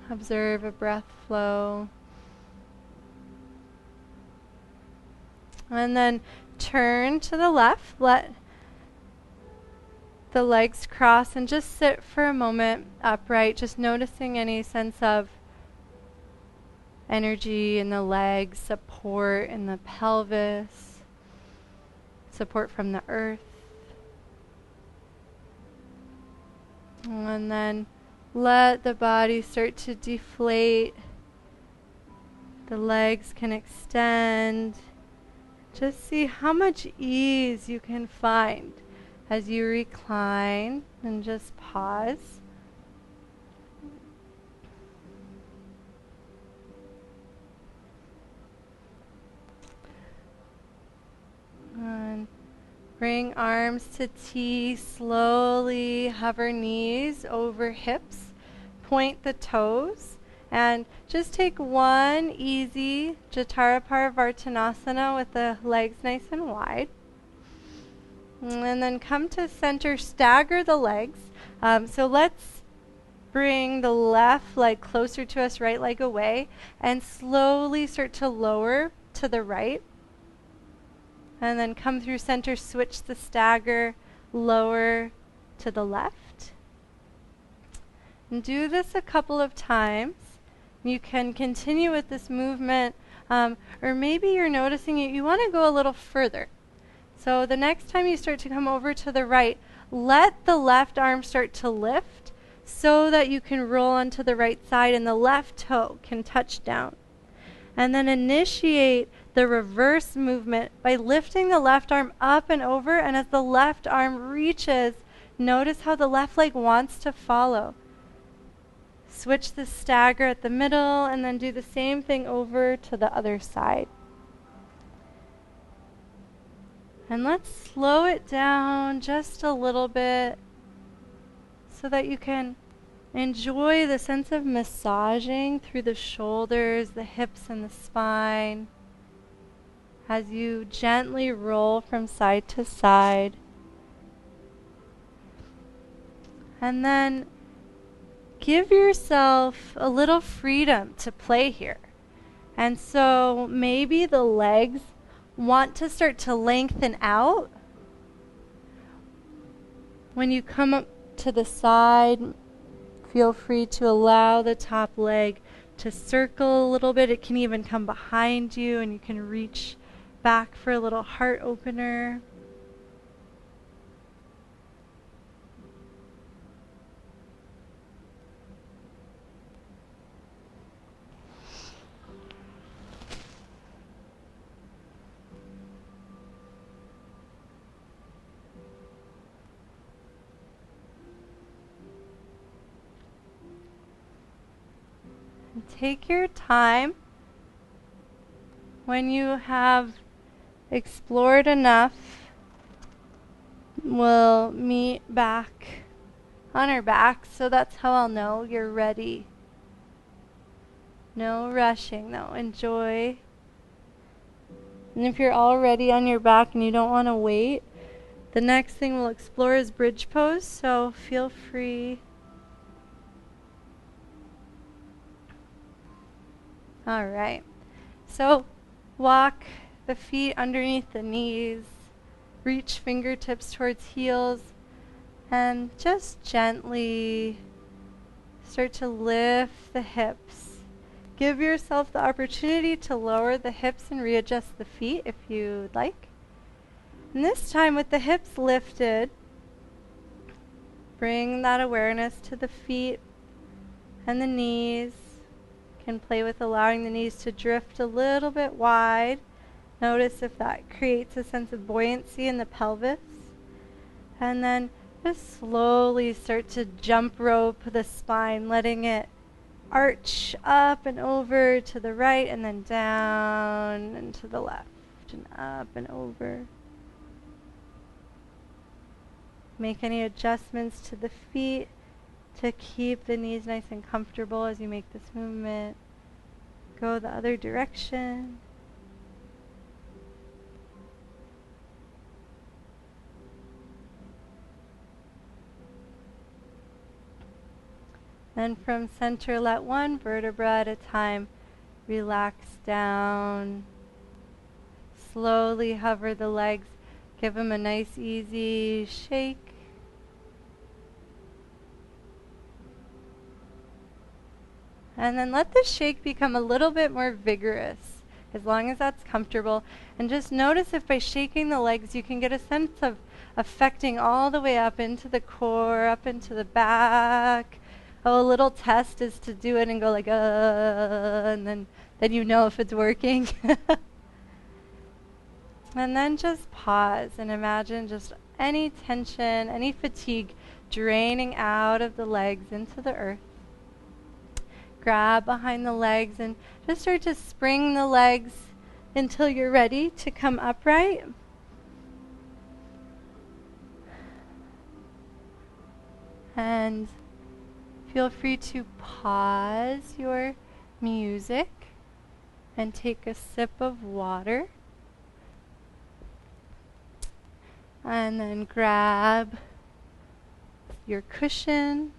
Observe a breath flow. And then turn to the left, let the legs cross and just sit for a moment upright, just noticing any sense of energy in the legs, support in the pelvis, support from the earth. And then let the body start to deflate. The legs can extend. Just see how much ease you can find as you recline, and just pause. And bring arms to T, slowly hover knees over hips, point the toes, and just take one easy Jatara Parivartanasana with the legs nice and wide. And then come to center, stagger the legs. So let's bring the left leg closer to us, right leg away, and slowly start to lower to the right. And then come through center, switch the stagger, lower to the left. And do this a couple of times. You can continue with this movement, or maybe you're noticing you want to go a little further. So the next time you start to come over to the right, let the left arm start to lift so that you can roll onto the right side and the left toe can touch down. And then initiate the reverse movement by lifting the left arm up and over, and as the left arm reaches, notice how the left leg wants to follow. Switch the stagger at the middle and then do the same thing over to the other side. And let's slow it down just a little bit so that you can enjoy the sense of massaging through the shoulders, the hips, and the spine as you gently roll from side to side. And then give yourself a little freedom to play here. And so maybe the legs want to start to lengthen out. When you come up to the side, feel free to allow the top leg to circle a little bit. It can even come behind you, and you can reach back for a little heart opener. Take your time. When you have explored enough, we'll meet back on our backs, so that's how I'll know you're ready. No rushing though. Enjoy. And if you're already on your back and you don't want to wait, the next thing we'll explore is bridge pose, so feel free. All right. So walk the feet underneath the knees, reach fingertips towards heels, and just gently start to lift the hips. Give yourself the opportunity to lower the hips and readjust the feet if you'd like. And this time with the hips lifted, bring that awareness to the feet and the knees. You can play with allowing the knees to drift a little bit wide. Notice if that creates a sense of buoyancy in the pelvis. And then just slowly start to jump rope the spine, letting it arch up and over to the right and then down and to the left and up and over. Make any adjustments to the feet to keep the knees nice and comfortable as you make this movement. Go the other direction. Then from center, let one vertebra at a time relax down. Slowly hover the legs. Give them a nice easy shake. And then let the shake become a little bit more vigorous, as long as that's comfortable. And just notice if by shaking the legs you can get a sense of affecting all the way up into the core, up into the back. Oh, a little test is to do it and go like, and then you know if it's working. And then just pause and imagine just any tension, any fatigue draining out of the legs into the earth. Grab behind the legs and just start to spring the legs until you're ready to come upright. And feel free to pause your music and take a sip of water. And then grab your cushion.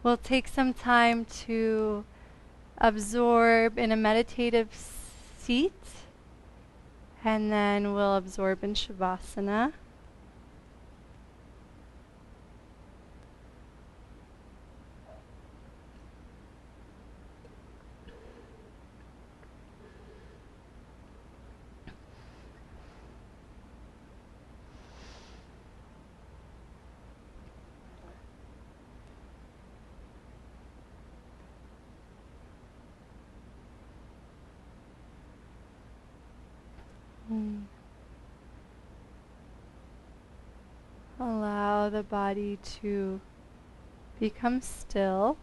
We'll take some time to absorb in a meditative seat, and then we'll absorb in Savasana. Allow the body to become still.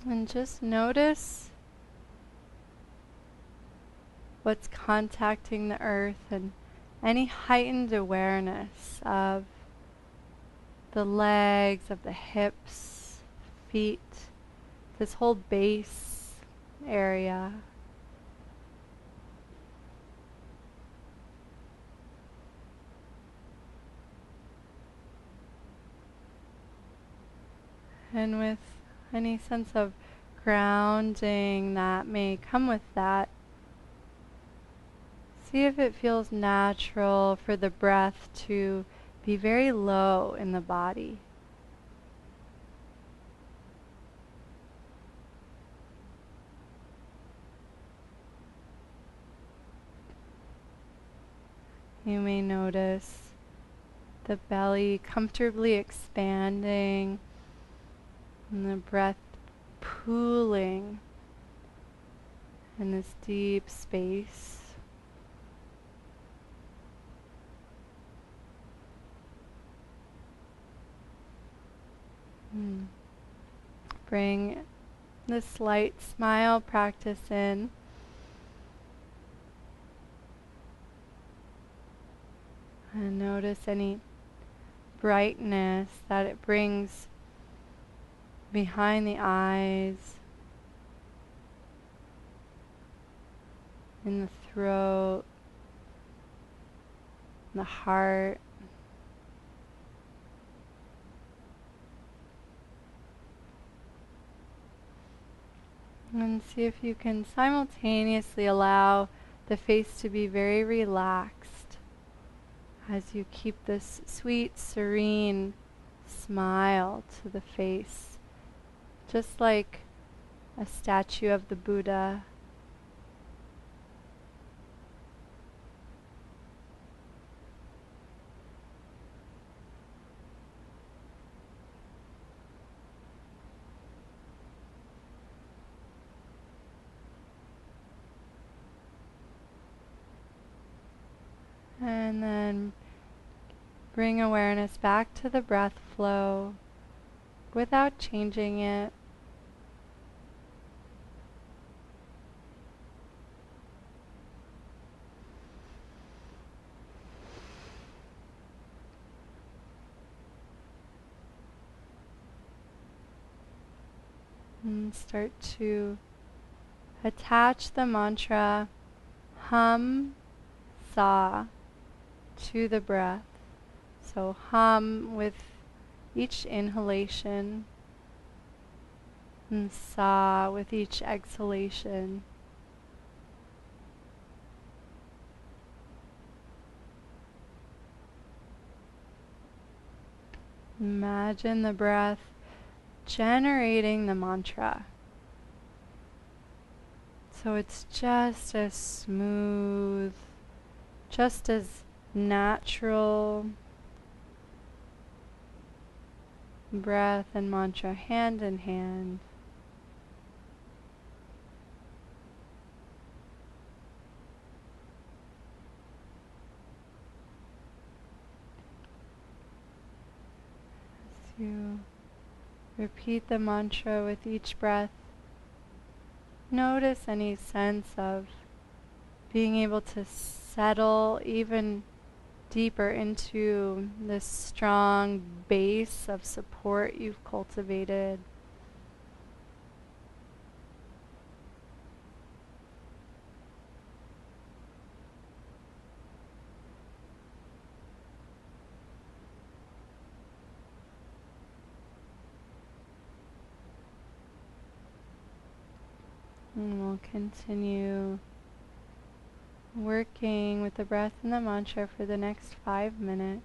And just notice what's contacting the earth and any heightened awareness of the legs, of the hips, feet, this whole base area. And with any sense of grounding that may come with that, see if it feels natural for the breath to be very low in the body. You may notice the belly comfortably expanding and the breath pooling in this deep space. Bring this slight smile practice in. And notice any brightness that it brings behind the eyes, in the throat, the heart. And see if you can simultaneously allow the face to be very relaxed as you keep this sweet, serene smile to the face, just like a statue of the Buddha. And then bring awareness back to the breath flow without changing it. And start to attach the mantra hum, sa to the breath. So hum with each inhalation and sa with each exhalation. Imagine the breath generating the mantra. So it's just as smooth, just as natural. Breath and mantra hand in hand. As you repeat the mantra with each breath, notice any sense of being able to settle even deeper into this strong base of support you've cultivated. And we'll continue working with the breath and the mantra for the next 5 minutes.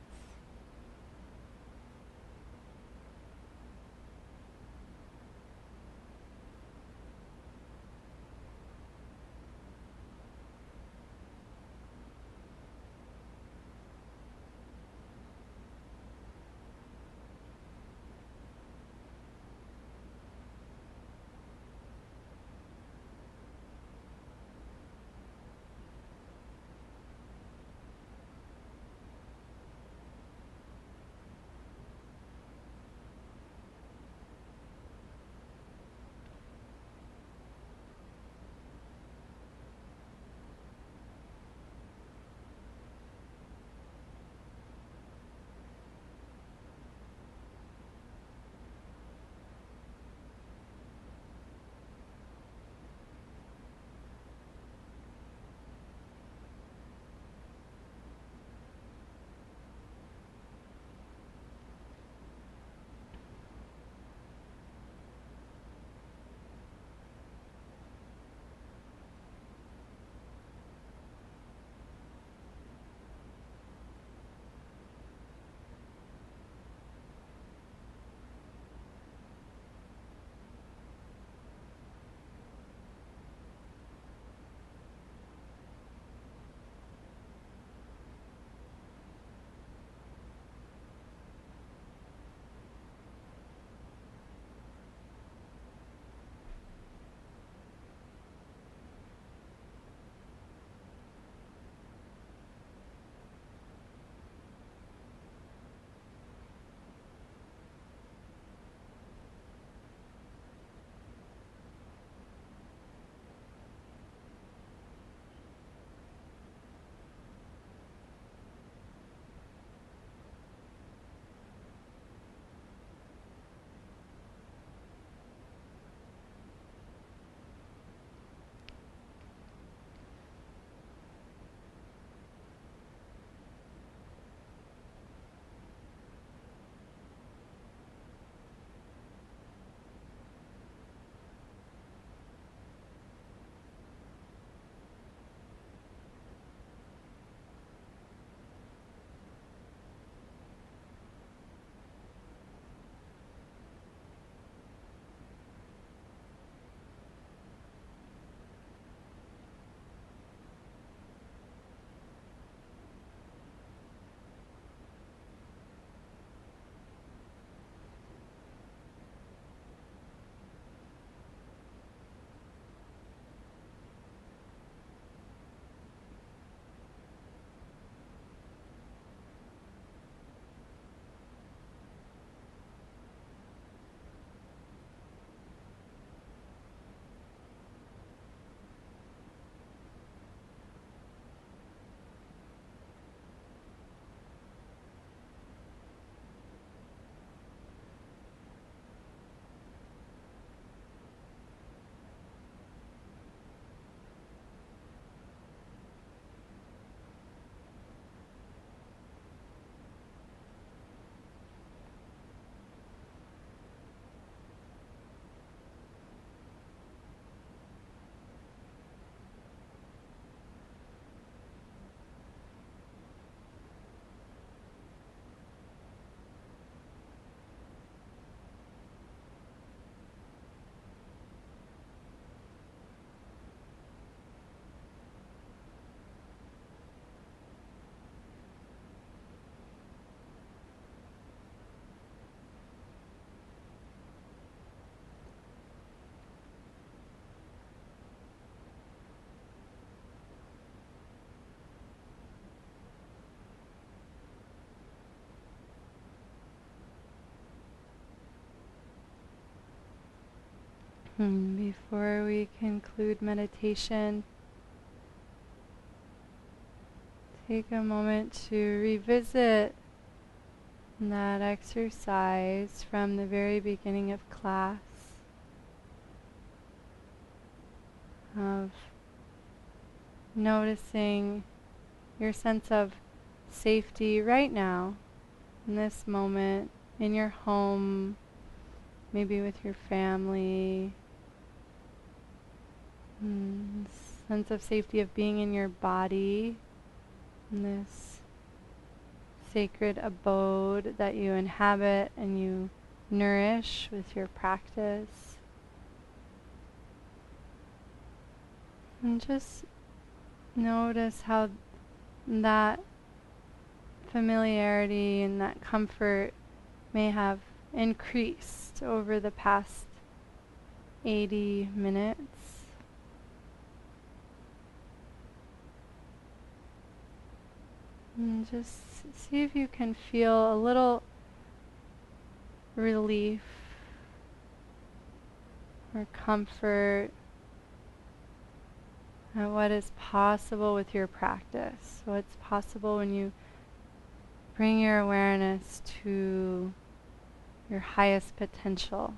Before we conclude meditation, take a moment to revisit that exercise from the very beginning of class of noticing your sense of safety right now, in this moment, in your home, maybe with your family. Sense of safety of being in your body, in this sacred abode that you inhabit and you nourish with your practice. And just notice how that familiarity and that comfort may have increased over the past 80 minutes. And just see if you can feel a little relief or comfort at what is possible with your practice. What's possible when you bring your awareness to your highest potential.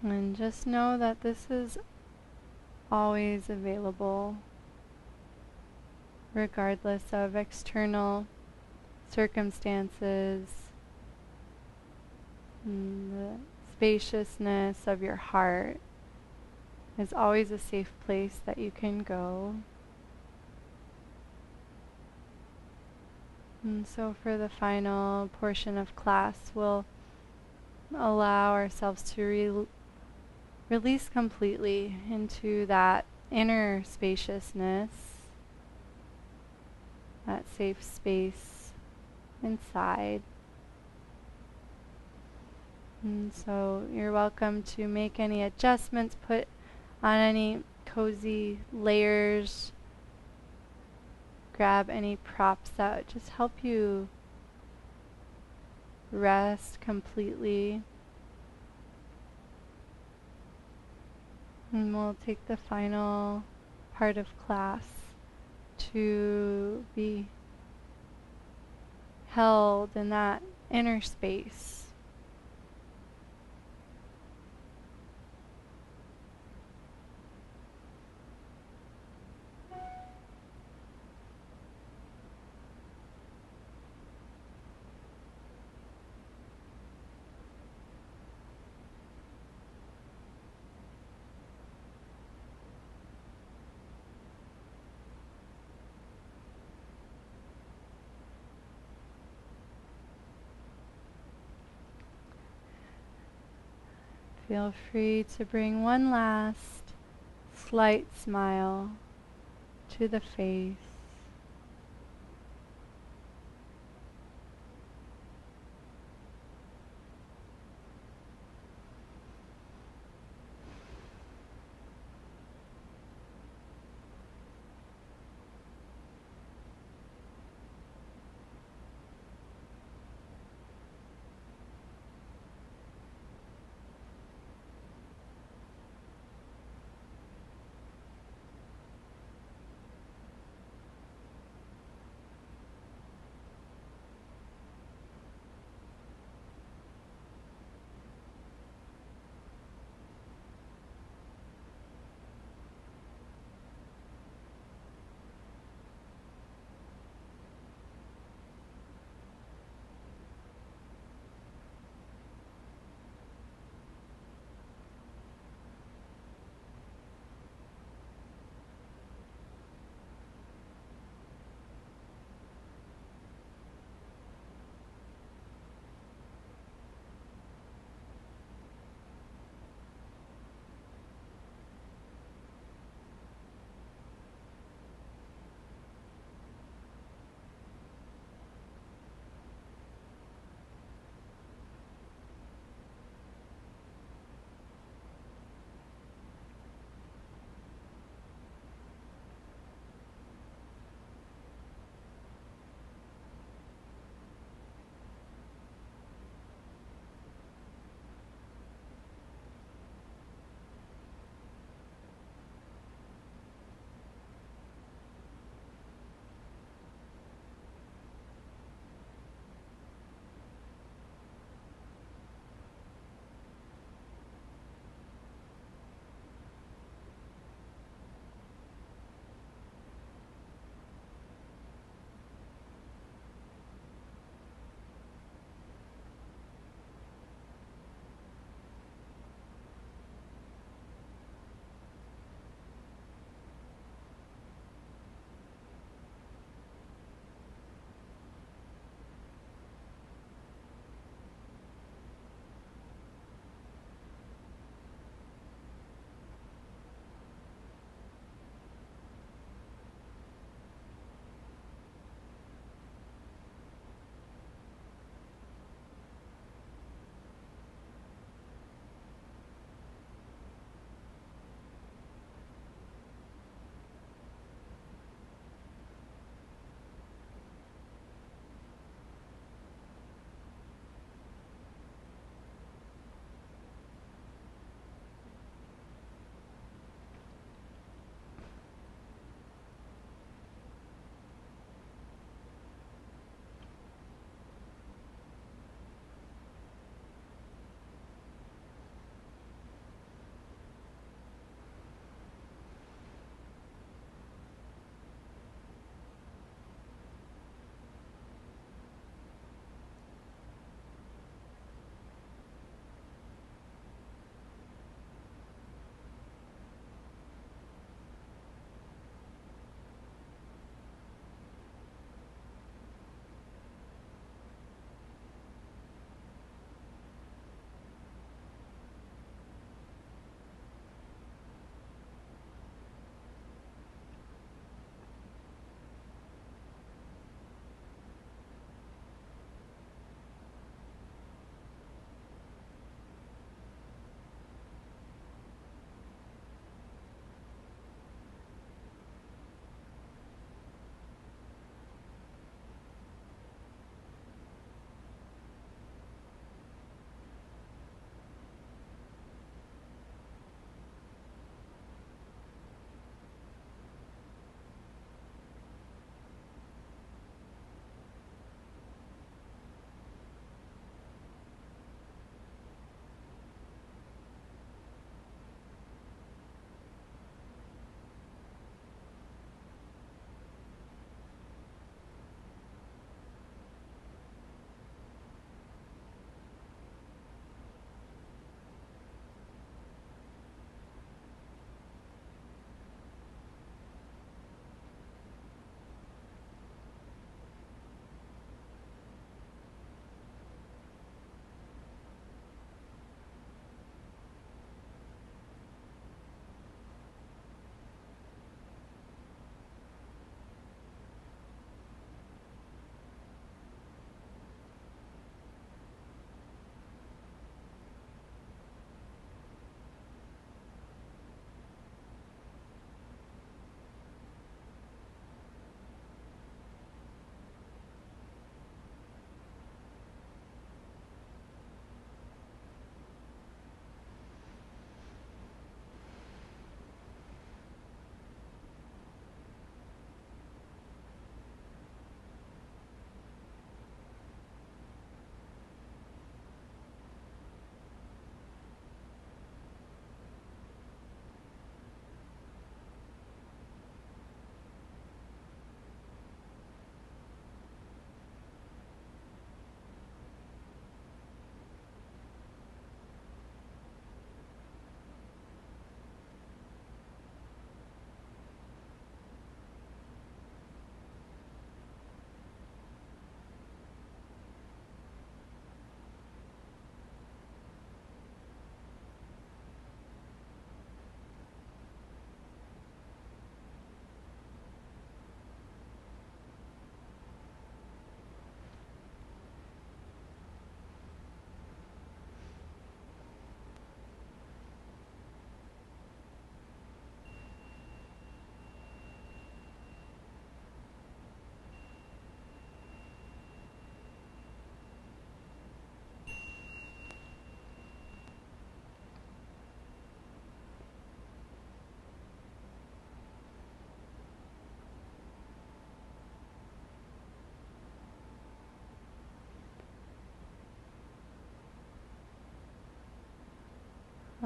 And just know that this is always available, regardless of external circumstances. The spaciousness of your heart is always a safe place that you can go. And so for the final portion of class, we'll allow ourselves to release completely into that inner spaciousness, that safe space inside. And so you're welcome to make any adjustments, put on any cozy layers, grab any props that just help you rest completely. And we'll take the final part of class to be held in that inner space. Feel free to bring one last slight smile to the face.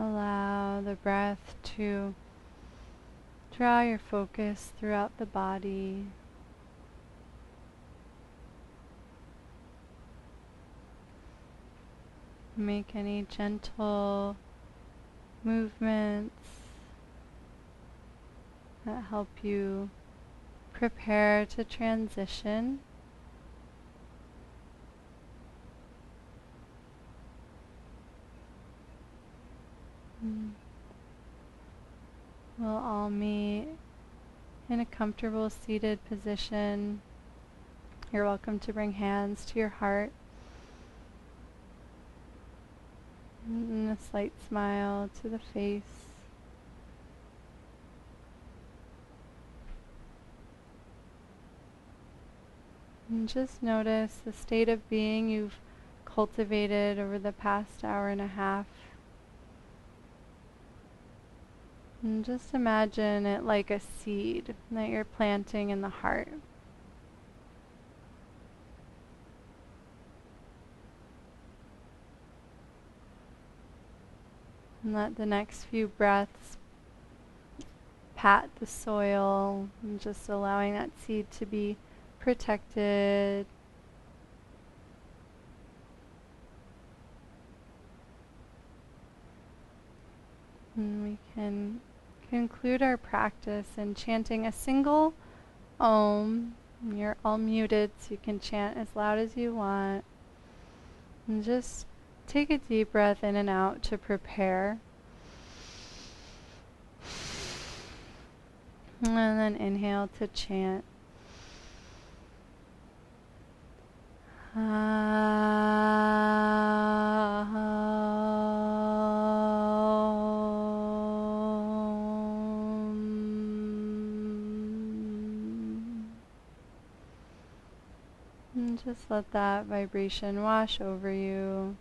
Allow the breath to draw your focus throughout the body. Make any gentle movements that help you prepare to transition. We'll all meet in a comfortable seated position. You're welcome to bring hands to your heart. And a slight smile to the face. And just notice the state of being you've cultivated over the past hour and a half. And just imagine it like a seed that you're planting in the heart. And let the next few breaths pat the soil, and just allowing that seed to be protected. And we can conclude our practice in chanting a single Om. You're all muted, so you can chant as loud as you want. And just take a deep breath in and out to prepare. And then inhale to chant. And just let that vibration wash over you.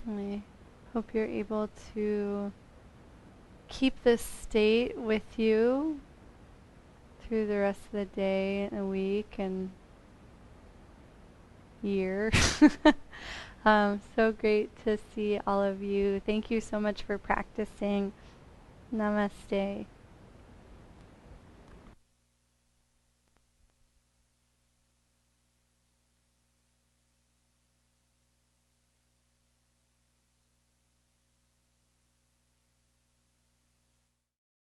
I hope you're able to keep this state with you through the rest of the day and the week and year. So great to see all of you. Thank you so much for practicing. Namaste.